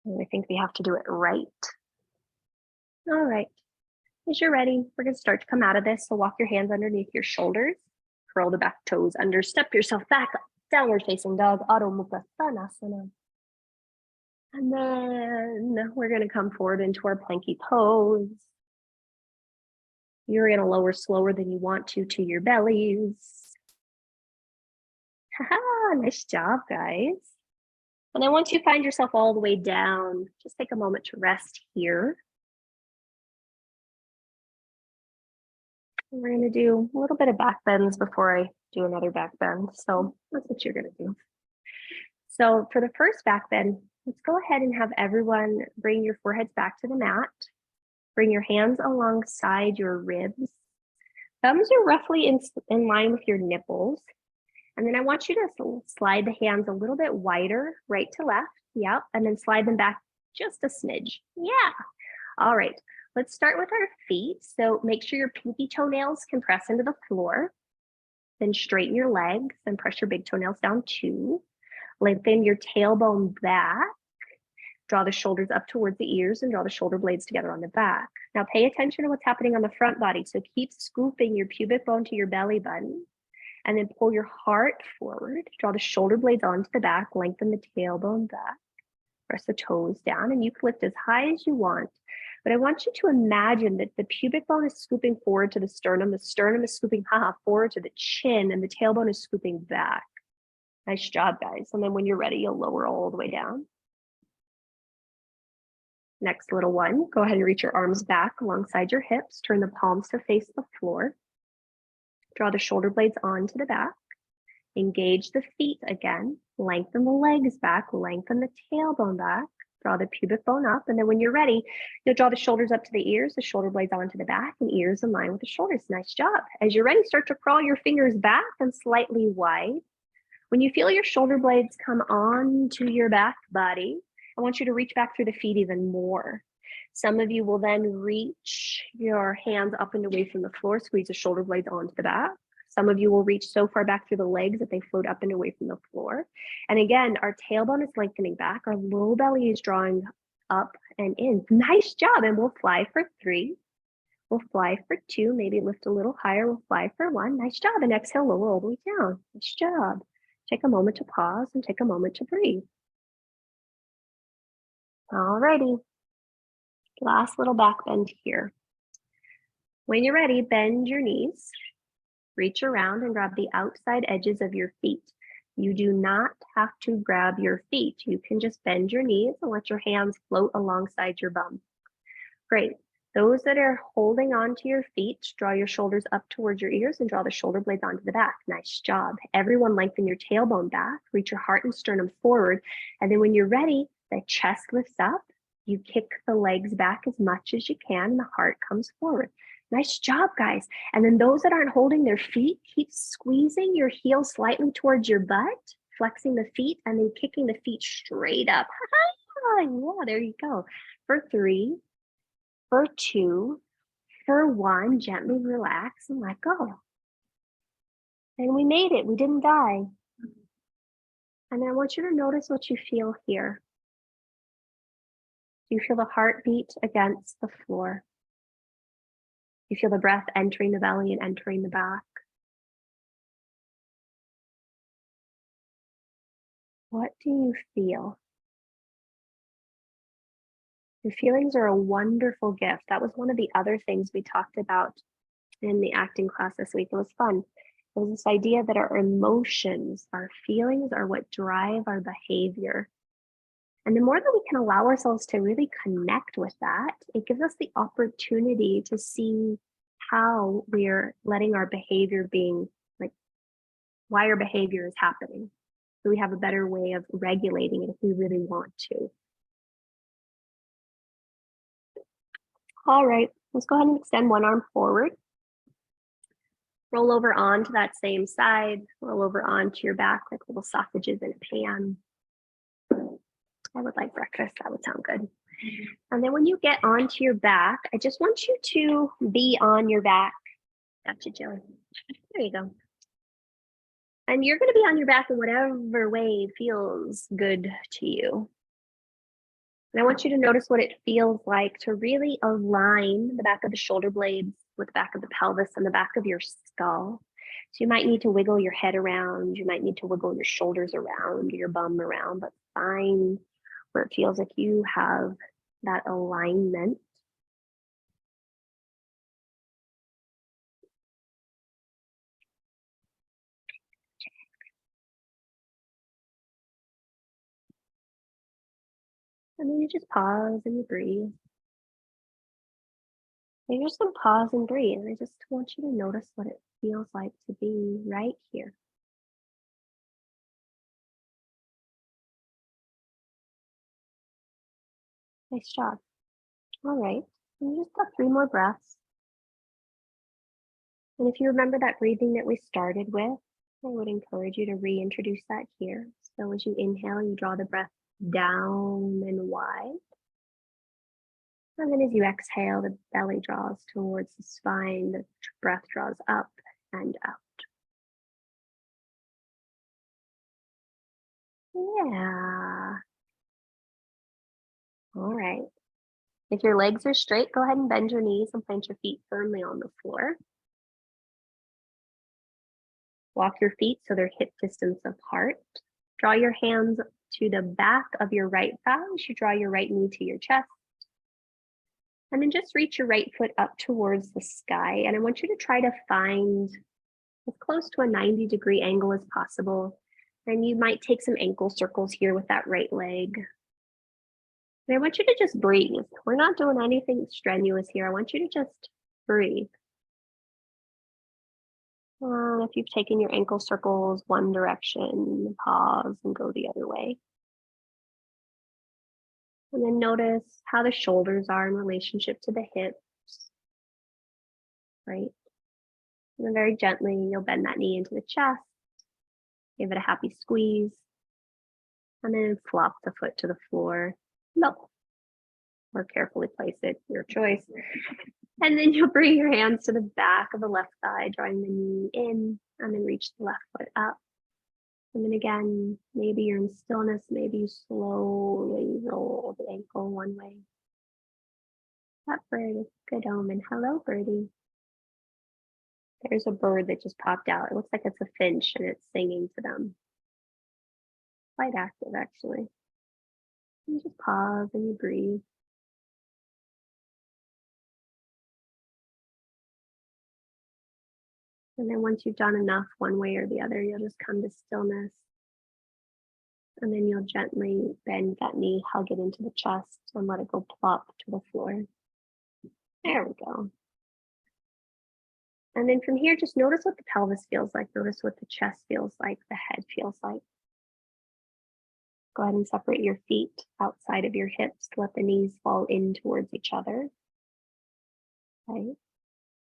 S1: And we think we have to do it right. All right, as you're ready, we're going to start to come out of this. So walk your hands underneath your shoulders, curl the back toes under, step yourself back up, downward facing dog, Adho Mukha Svanasana. And then we're going to come forward into our planky pose. You're going to lower slower than you want to your bellies. Haha, nice job, guys. And then once you find yourself all the way down, just take a moment to rest here. We're going to do a little bit of back bends before I do another back bend. So that's what you're going to do. So for the first back bend, let's go ahead and have everyone bring your foreheads back to the mat. Bring your hands alongside your ribs. Thumbs are roughly in line with your nipples. And then I want you to slide the hands a little bit wider, right to left. Yep. And then slide them back just a smidge. Yeah. All right. Let's start with our feet. So make sure your pinky toenails can press into the floor. Then straighten your legs and press your big toenails down too. Lengthen your tailbone back. Draw the shoulders up towards the ears and draw the shoulder blades together on the back. Now pay attention to what's happening on the front body. So keep scooping your pubic bone to your belly button and then pull your heart forward. Draw the shoulder blades onto the back, lengthen the tailbone back, press the toes down, and you can lift as high as you want. But I want you to imagine that the pubic bone is scooping forward to the sternum is scooping forward to the chin, and the tailbone is scooping back. Nice job, guys. And then when you're ready, you'll lower all the way down. Next little one, go ahead and reach your arms back alongside your hips. Turn the palms to face the floor. Draw the shoulder blades onto the back. Engage the feet again. Lengthen the legs back. Lengthen the tailbone back. Draw the pubic bone up. And then when you're ready, you'll draw the shoulders up to the ears, the shoulder blades onto the back, and ears in line with the shoulders. Nice job. As you're ready, start to crawl your fingers back and slightly wide. When you feel your shoulder blades come onto your back body, I want you to reach back through the feet even more. Some of you will then reach your hands up and away from the floor, squeeze the shoulder blades onto the back. Some of you will reach so far back through the legs that they float up and away from the floor. And again, our tailbone is lengthening back. Our low belly is drawing up and in. Nice job. And we'll fly for 3. We'll fly for 2, maybe lift a little higher. We'll fly for 1. Nice job. And exhale, lower all the way down. Nice job. Take a moment to pause and take a moment to breathe. Alrighty. Last little back bend here. When you're ready, bend your knees. Reach around and grab the outside edges of your feet. You do not have to grab your feet. You can just bend your knees and let your hands float alongside your bum. Great. Those that are holding on to your feet, draw your shoulders up towards your ears and draw the shoulder blades onto the back. Nice job. Everyone lengthen your tailbone back, reach your heart and sternum forward. And then when you're ready, the chest lifts up. You kick the legs back as much as you can and the heart comes forward. Nice job, guys. And then those that aren't holding their feet, keep squeezing your heels slightly towards your butt, flexing the feet, and then kicking the feet straight up. Yeah, there you go. For 3, for 2, for 1, gently relax and let go. And we made it. We didn't die. And I want you to notice what you feel here. Do you feel the heartbeat against the floor? You feel the breath entering the belly and entering the back. What do you feel? Your feelings are a wonderful gift. That was one of the other things we talked about in the acting class this week. It was fun. It was this idea that our emotions, our feelings are what drive our behavior. And the more that we can allow ourselves to really connect with that, it gives us the opportunity to see how we're letting our behavior being like why our behavior is happening. So we have a better way of regulating it if we really want to. All right, let's go ahead and extend one arm forward. Roll over onto that same side, roll over onto your back like little sausages in a pan. I would like breakfast, that would sound good. And then when you get onto your back, I just want you to be on your back. Gotcha, Joey. There you go. And you're going to be on your back in whatever way feels good to you. And I want you to notice what it feels like to really align the back of the shoulder blades with the back of the pelvis and the back of your skull. So you might need to wiggle your head around. You might need to wiggle your shoulders around, your bum around, but find where it feels like you have that alignment. And then you just pause and you breathe. And you're just going to pause and breathe. And I just want you to notice what it feels like to be right here. Nice job. All right. And you just got 3 more breaths. And if you remember that breathing that we started with, I would encourage you to reintroduce that here. So as you inhale, you draw the breath down and wide. And then as you exhale, the belly draws towards the spine, the breath draws up and out. Yeah. All right. If your legs are straight, go ahead and bend your knees and plant your feet firmly on the floor. Walk your feet so they're hip distance apart. Draw your hands to the back of your right thigh. You should draw your right knee to your chest. And then just reach your right foot up towards the sky. And I want you to try to find as close to a 90-degree angle as possible. And you might take some ankle circles here with that right leg. And I want you to just breathe. We're not doing anything strenuous here. I want you to just breathe. If you've taken your ankle circles one direction, pause and go the other way. And then notice how the shoulders are in relationship to the hips, right? And then very gently, you'll bend that knee into the chest, give it a happy squeeze, and then flop the foot to the floor. No, or carefully place it, your choice. And then you'll bring your hands to the back of the left thigh, drawing the knee in, and then reach the left foot up. And then again, maybe you're in stillness, maybe you slowly roll the ankle one way. That bird is good omen. Hello, birdie. There's a bird that just popped out. It looks like it's a finch and it's singing to them. Quite active, actually. You just pause and you breathe. And then once you've done enough one way or the other, you'll just come to stillness. And then you'll gently bend that knee, hug it into the chest, and let it go plop to the floor. There we go. And then from here, just notice what the pelvis feels like. Notice what the chest feels like, the head feels like. Go ahead and separate your feet outside of your hips to let the knees fall in towards each other. Okay.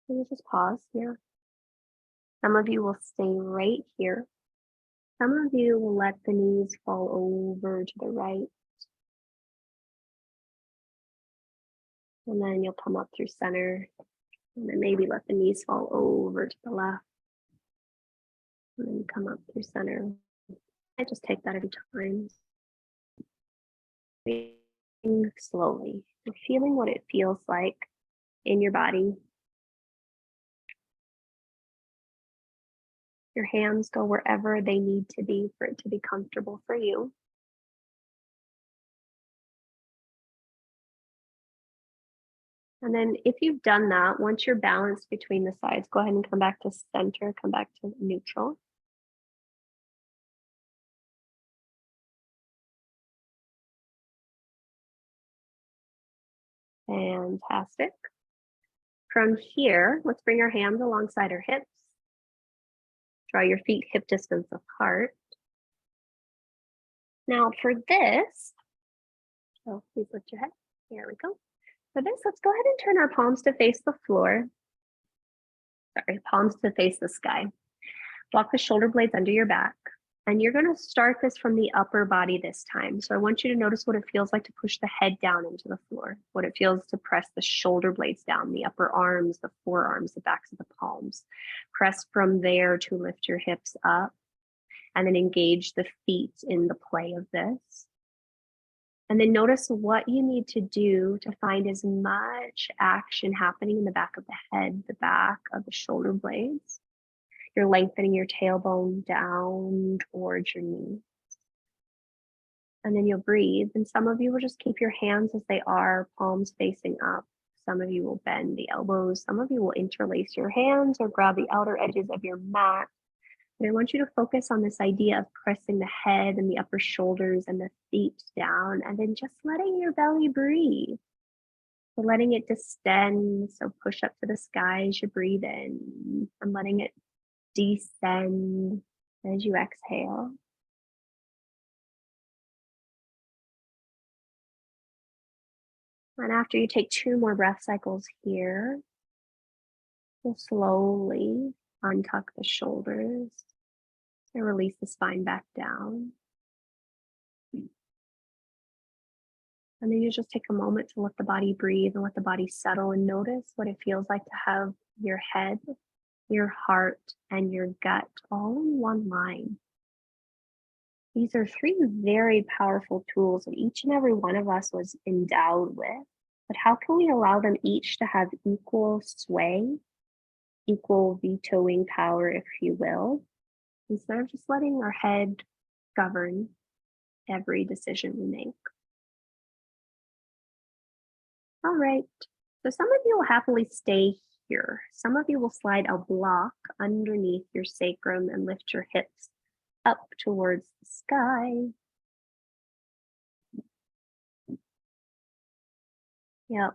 S1: And you just pause here. Some of you will stay right here. Some of you will let the knees fall over to the right. And then you'll come up through center. And then maybe let the knees fall over to the left. And then come up through center. I just take that every time. Slowly. And feeling what it feels like in your body. Your hands go wherever they need to be for it to be comfortable for you. And then if you've done that, once you're balanced between the sides, go ahead and come back to center, come back to neutral. Fantastic. From here, let's bring our hands alongside our hips. Draw your feet hip distance apart. Now for this, so please lift your head. There we go. For this, let's go ahead and turn our palms to face the floor. Sorry, palms to face the sky. Walk the shoulder blades under your back. And you're going to start this from the upper body this time. So I want you to notice what it feels like to push the head down into the floor, what it feels to press the shoulder blades down, the upper arms, the forearms, the backs of the palms. Press from there to lift your hips up, and then engage the feet in the play of this. And then notice what you need to do to find as much action happening in the back of the head, the back of the shoulder blades. You're lengthening your tailbone down towards your knee. And then you'll breathe. And some of you will just keep your hands as they are, palms facing up. Some of you will bend the elbows. Some of you will interlace your hands or grab the outer edges of your mat. And I want you to focus on this idea of pressing the head and the upper shoulders and the feet down, and then just letting your belly breathe. So letting it distend. So push up to the sky as you breathe in, and letting it descend as you exhale. And after you take 2 more breath cycles here, you'll slowly untuck the shoulders and release the spine back down. And then you just take a moment to let the body breathe and let the body settle, and notice what it feels like to have your head, your heart, and your gut all in one line. These are 3 very powerful tools that each and every one of us was endowed with. But how can we allow them each to have equal sway, equal vetoing power, if you will, instead of just letting our head govern every decision we make? All right, so some of you will happily stay here. Some of you will slide a block underneath your sacrum and lift your hips up towards the sky. Yep.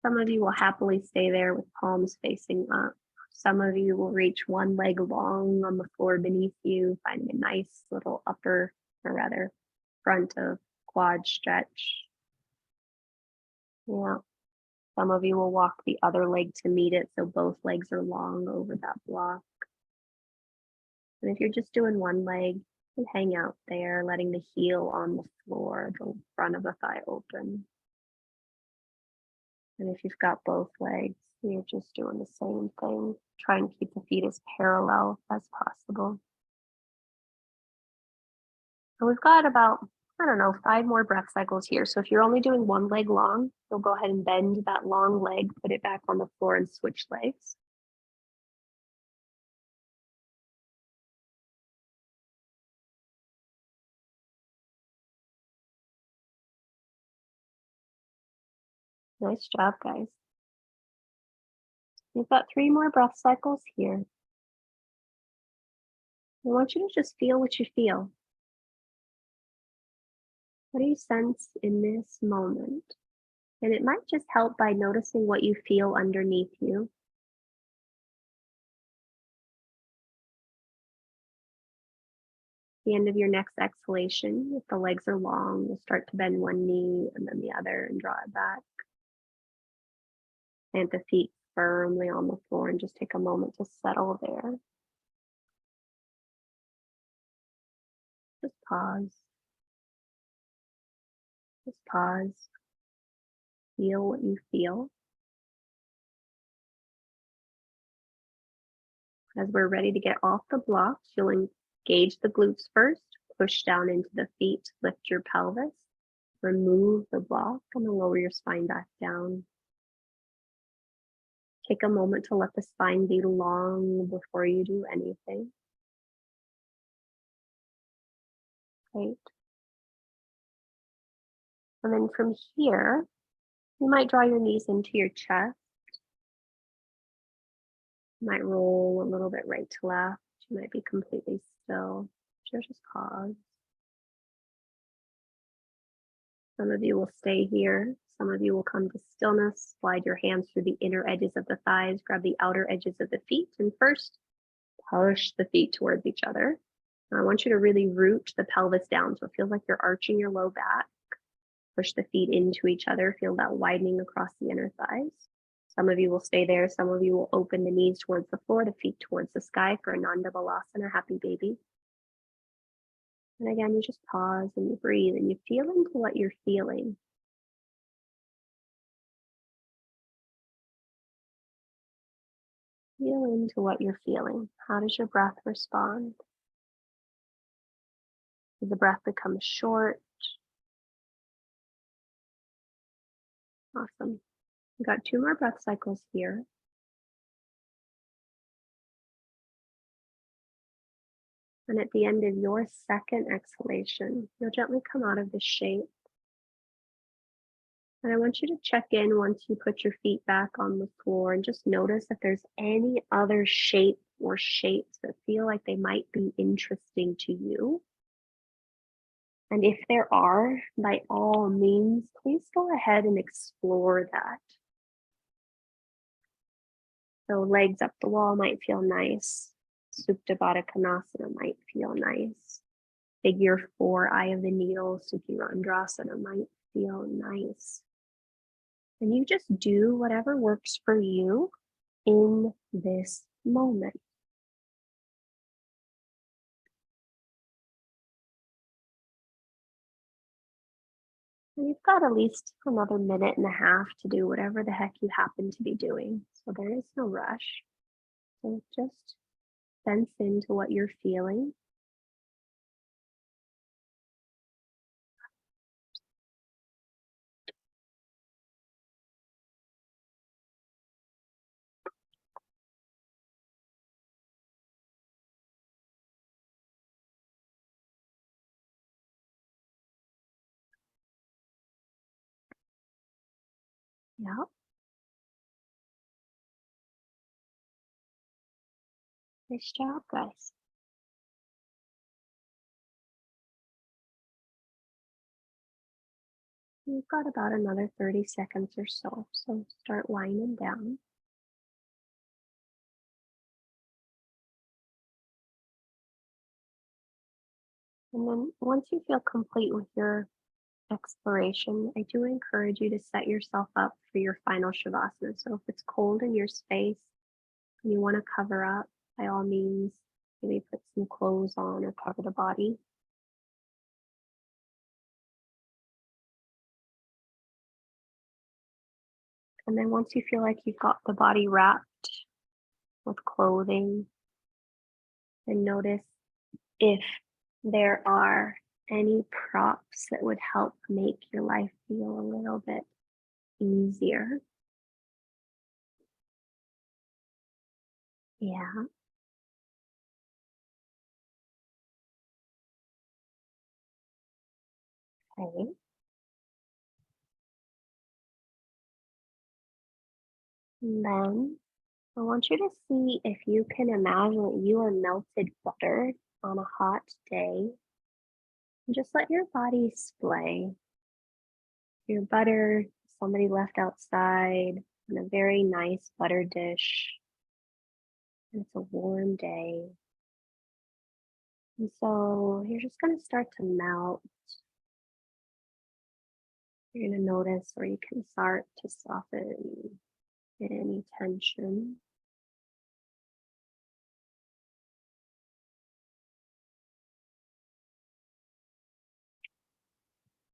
S1: Some of you will happily stay there with palms facing up. Some of you will reach one leg long on the floor beneath you, finding a nice little upper, or rather front of quad stretch. Yeah. Some of you will walk the other leg to meet it, so both legs are long over that block. And if you're just doing one leg, you hang out there, letting the heel on the floor, the front of the thigh open. And if you've got both legs, you're just doing the same thing. Try and keep the feet as parallel as possible. And we've got about, 5 more breath cycles here. So if you're only doing one leg long, you'll go ahead and bend that long leg, put it back on the floor, and switch legs. Nice job, guys. You've got 3 more breath cycles here. I want you to just feel what you feel. What do you sense in this moment? And it might just help by noticing what you feel underneath you. The end of your next exhalation, if the legs are long, you'll start to bend one knee and then the other and draw it back. Plant the feet firmly on the floor and just take a moment to settle there. Just pause. Just pause. Feel what you feel. As we're ready to get off the blocks, you'll engage the glutes first, push down into the feet, lift your pelvis, remove the block, and then lower your spine back down. Take a moment to let the spine be long before you do anything. Great. And then from here, you might draw your knees into your chest. You might roll a little bit right to left. You might be completely still. Just pause. Some of you will stay here. Some of you will come to stillness, slide your hands through the inner edges of the thighs, grab the outer edges of the feet, and first push the feet towards each other. I want you to really root the pelvis down, so it feels like you're arching your low back. Push the feet into each other, feel that widening across the inner thighs. Some of you will stay there, some of you will open the knees towards the floor, the feet towards the sky for Ananda Balasana, happy baby. And again, you just pause and you breathe and you feel into what you're feeling. Feel into what you're feeling. How does your breath respond? Does the breath become short? Awesome. We've got 2 more breath cycles here. And at the end of your second exhalation, you'll gently come out of this shape. And I want you to check in once you put your feet back on the floor and just notice if there's any other shape or shapes that feel like they might be interesting to you. And if there are, by all means, please go ahead and explore that. So legs up the wall might feel nice. Supta Baddha Konasana might feel nice. Figure 4, Eye of the Needle, Sukhi Randrasana might feel nice. And you just do whatever works for you in this moment. And you've got at least another minute and a half to do whatever the heck you happen to be doing. So there is no rush. So just sense into what you're feeling. Yeah. Nice job, guys. You've got about another 30 seconds or so. So start winding down. And then once you feel complete with your exploration, I do encourage you to set yourself up for your final Shavasana. So if it's cold in your space and you want to cover up, by all means, maybe put some clothes on or cover the body. And then once you feel like you've got the body wrapped with clothing, then notice if there are any props that would help make your life feel a little bit easier. Yeah. Okay. And then I want you to see if you can imagine that you are melted butter on a hot day. And just let your body splay. Your butter, somebody left outside on a very nice butter dish. And it's a warm day. And so you're just going to start to melt. You're going to notice where you can start to soften any tension.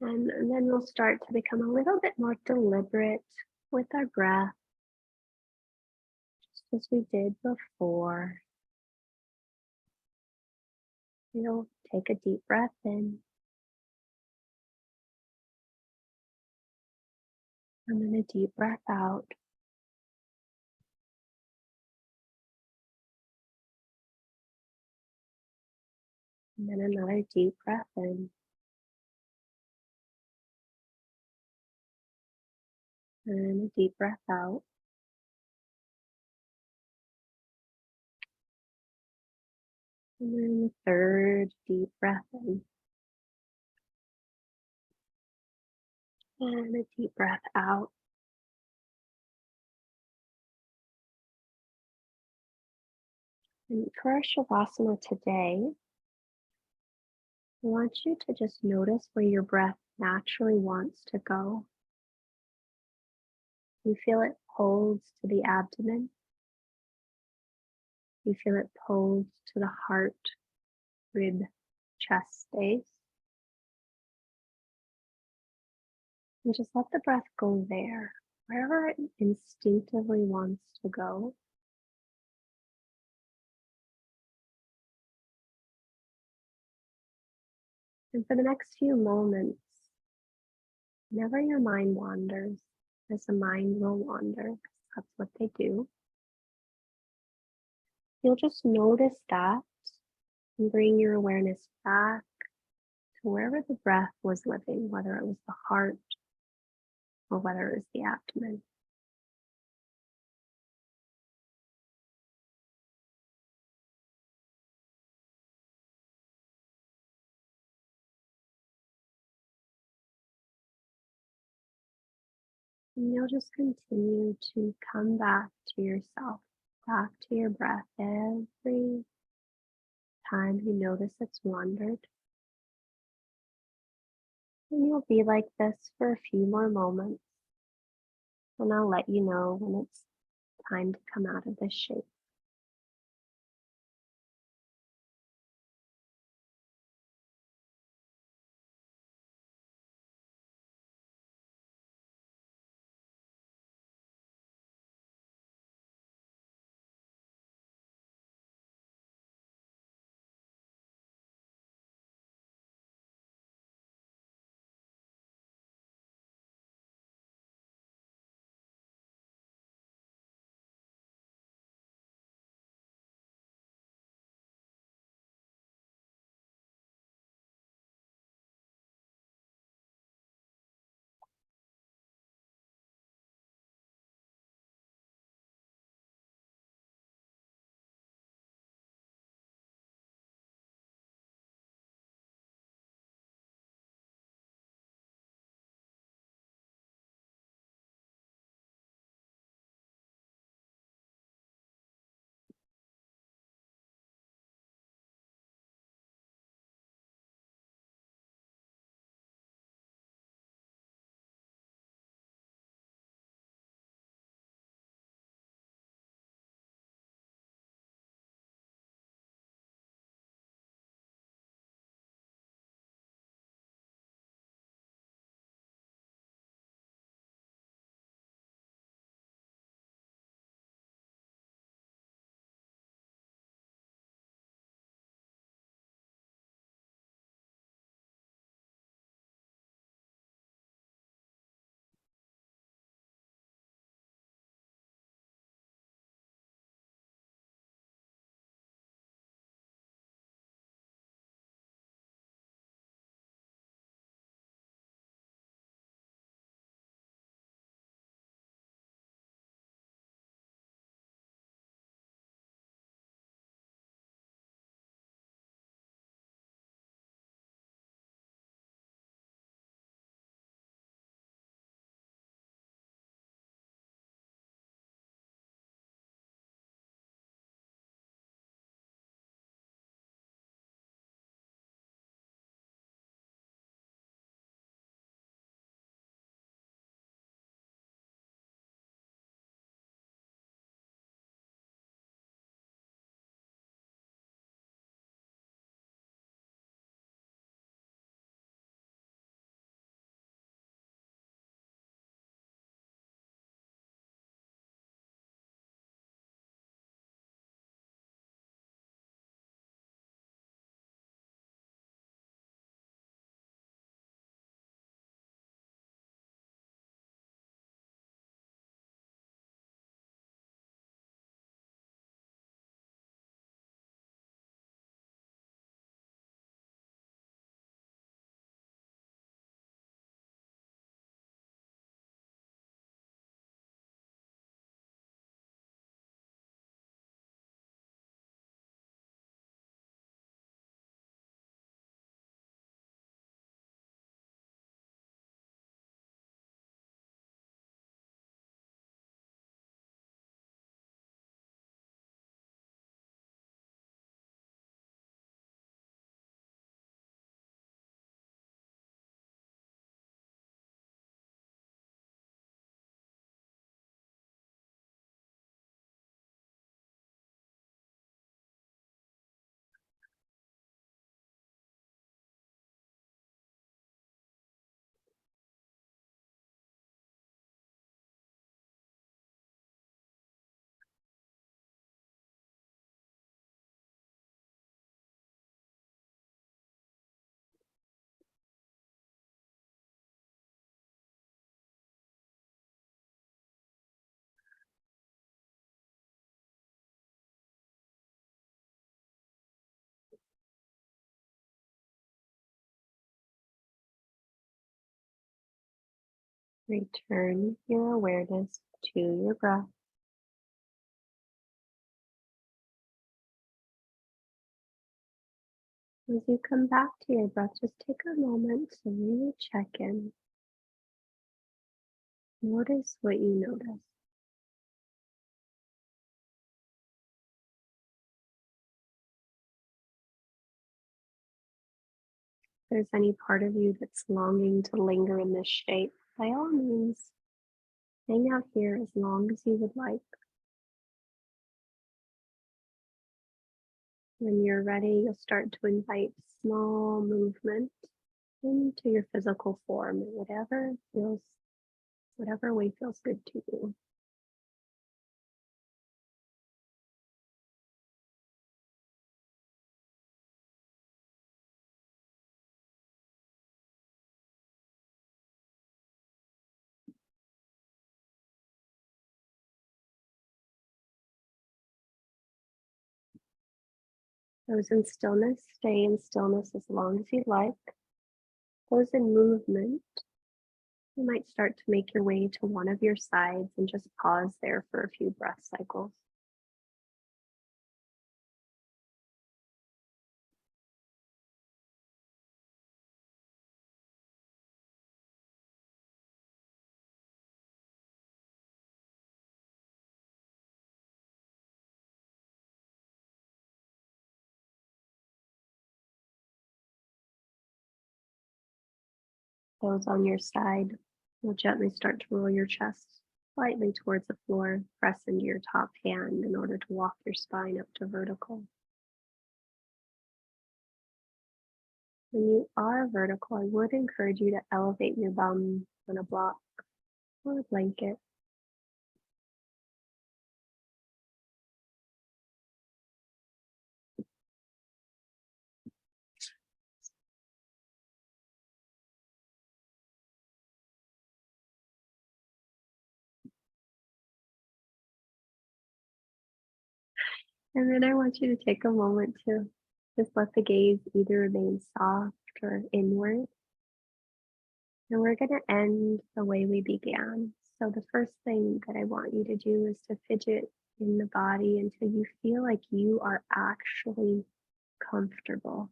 S1: And then we'll start to become a little bit more deliberate with our breath, just as we did before. You'll take a deep breath in, and then a deep breath out. And then another deep breath in. And a deep breath out. And then a third deep breath in. And a deep breath out. And for our Shavasana today, I want you to just notice where your breath naturally wants to go. You feel it pulls to the abdomen. You feel it pulls to the heart, rib, chest space. And just let the breath go there, wherever it instinctively wants to go. And for the next few moments, whenever your mind wanders, as the mind will wander, 'cause that's what they do, you'll just notice that and bring your awareness back to wherever the breath was living, whether it was the heart or whether it was the abdomen. And you'll just continue to come back to yourself, back to your breath every time you notice it's wandered. And you'll be like this for a few more moments, and I'll let you know when it's time to come out of this shape. Return your awareness to your breath. As you come back to your breath, just take a moment to really check in. Notice what you notice. If there's any part of you that's longing to linger in this shape, by all means, hang out here as long as you would like. When you're ready, you'll start to invite small movement into your physical form, whatever way feels good to you. Those in stillness, stay in stillness as long as you'd like. Those in movement, you might start to make your way to one of your sides and just pause there for a few breath cycles. Those on your side, you'll gently start to roll your chest slightly towards the floor, press into your top hand in order to walk your spine up to vertical. When you are vertical, I would encourage you to elevate your bum on a block or a blanket. And then I want you to take a moment to just let the gaze either remain soft or inward. And we're going to end the way we began. So, the first thing that I want you to do is to fidget in the body until you feel like you are actually comfortable.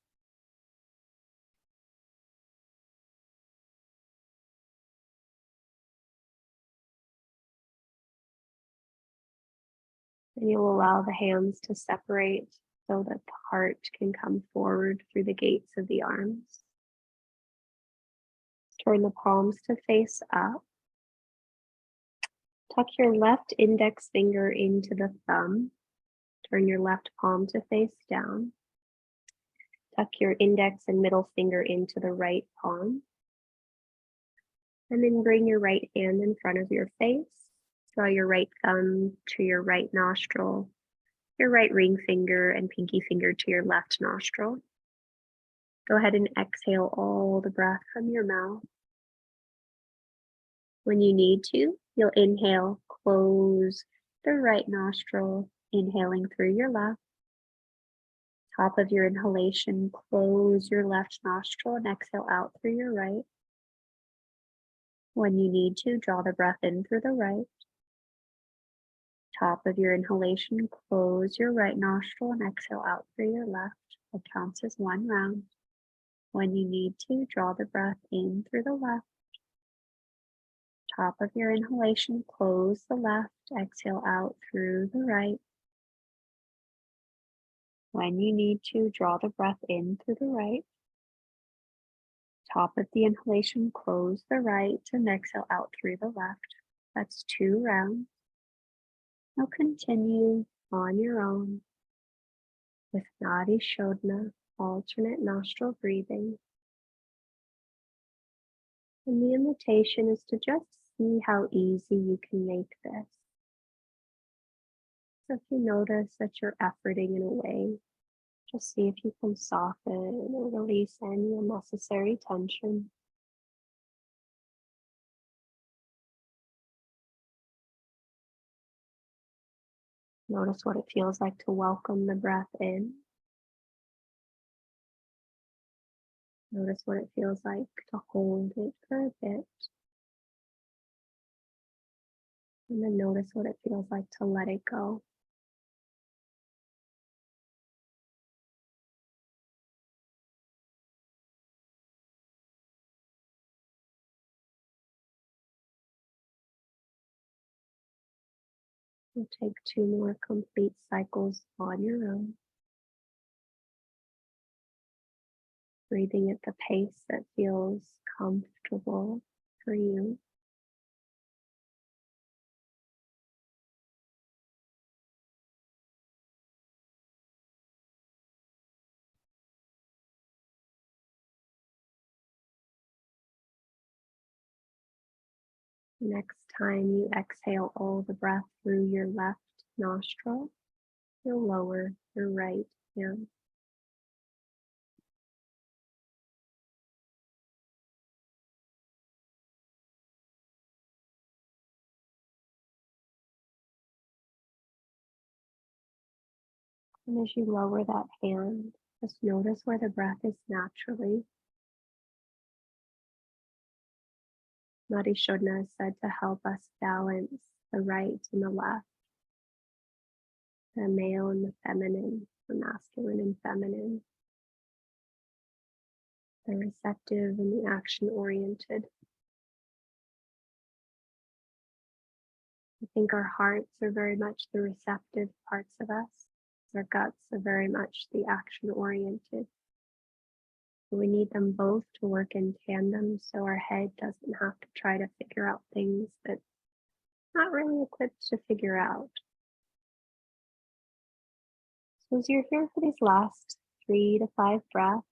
S1: And you'll allow the hands to separate so that the heart can come forward through the gates of the arms. Turn the palms to face up. Tuck your left index finger into the thumb. Turn your left palm to face down. Tuck your index and middle finger into the right palm. And then bring your right hand in front of your face. Draw your right thumb to your right nostril, your right ring finger and pinky finger to your left nostril. Go ahead and exhale all the breath from your mouth. When you need to, you'll inhale, close the right nostril, inhaling through your left. Top of your inhalation, close your left nostril and exhale out through your right. When you need to, draw the breath in through the right. Top of your inhalation, close your right nostril and exhale out through your left. That counts as one round. When you need to, draw the breath in through the left. Top of your inhalation, close the left, exhale out through the right. When you need to, draw the breath in through the right. Top of the inhalation, close the right and exhale out through the left. That's 2 rounds. Now continue on your own with Nadi Shodhana, alternate nostril breathing. And the invitation is to just see how easy you can make this. So if you notice that you're efforting in a way, just see if you can soften or release any unnecessary tension. Notice what it feels like to welcome the breath in. Notice what it feels like to hold it for a bit. And then notice what it feels like to let it go. You'll take 2 more complete cycles on your own, breathing at the pace that feels comfortable for you. Next time you exhale all the breath through your left nostril, you'll lower your right hand. And as you lower that hand, just notice where the breath is naturally. Madishodna is said to help us balance the right and the left, the male and the feminine, the masculine and feminine, the receptive and the action-oriented. I think our hearts are very much the receptive parts of us. Our guts are very much the action-oriented. We need them both to work in tandem so our head doesn't have to try to figure out things that not really equipped to figure out. So as you're here for these last 3 to 5 breaths,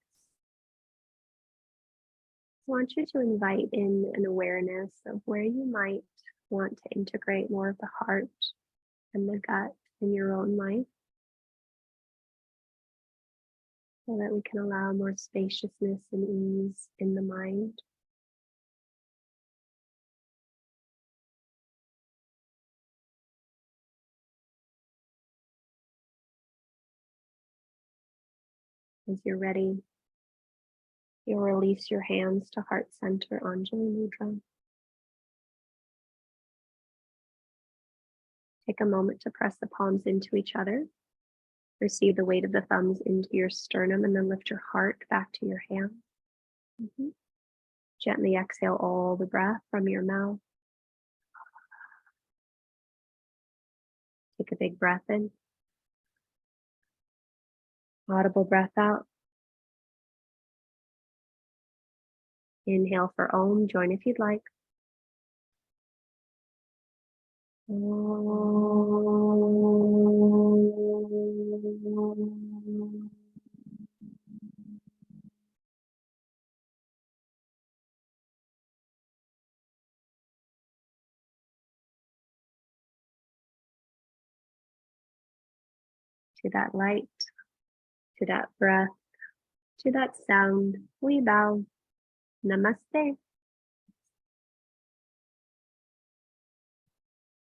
S1: I want you to invite in an awareness of where you might want to integrate more of the heart and the gut in your own life, so that we can allow more spaciousness and ease in the mind. As you're ready, you'll release your hands to heart center Anjali Mudra. Take a moment to press the palms into each other. Receive the weight of the thumbs into your sternum and then lift your heart back to your hands. Gently exhale all the breath from your mouth. Take a big breath in. Audible breath out. Inhale for Om. Join if you'd like. To that light, to that breath, to that sound, we bow. Namaste.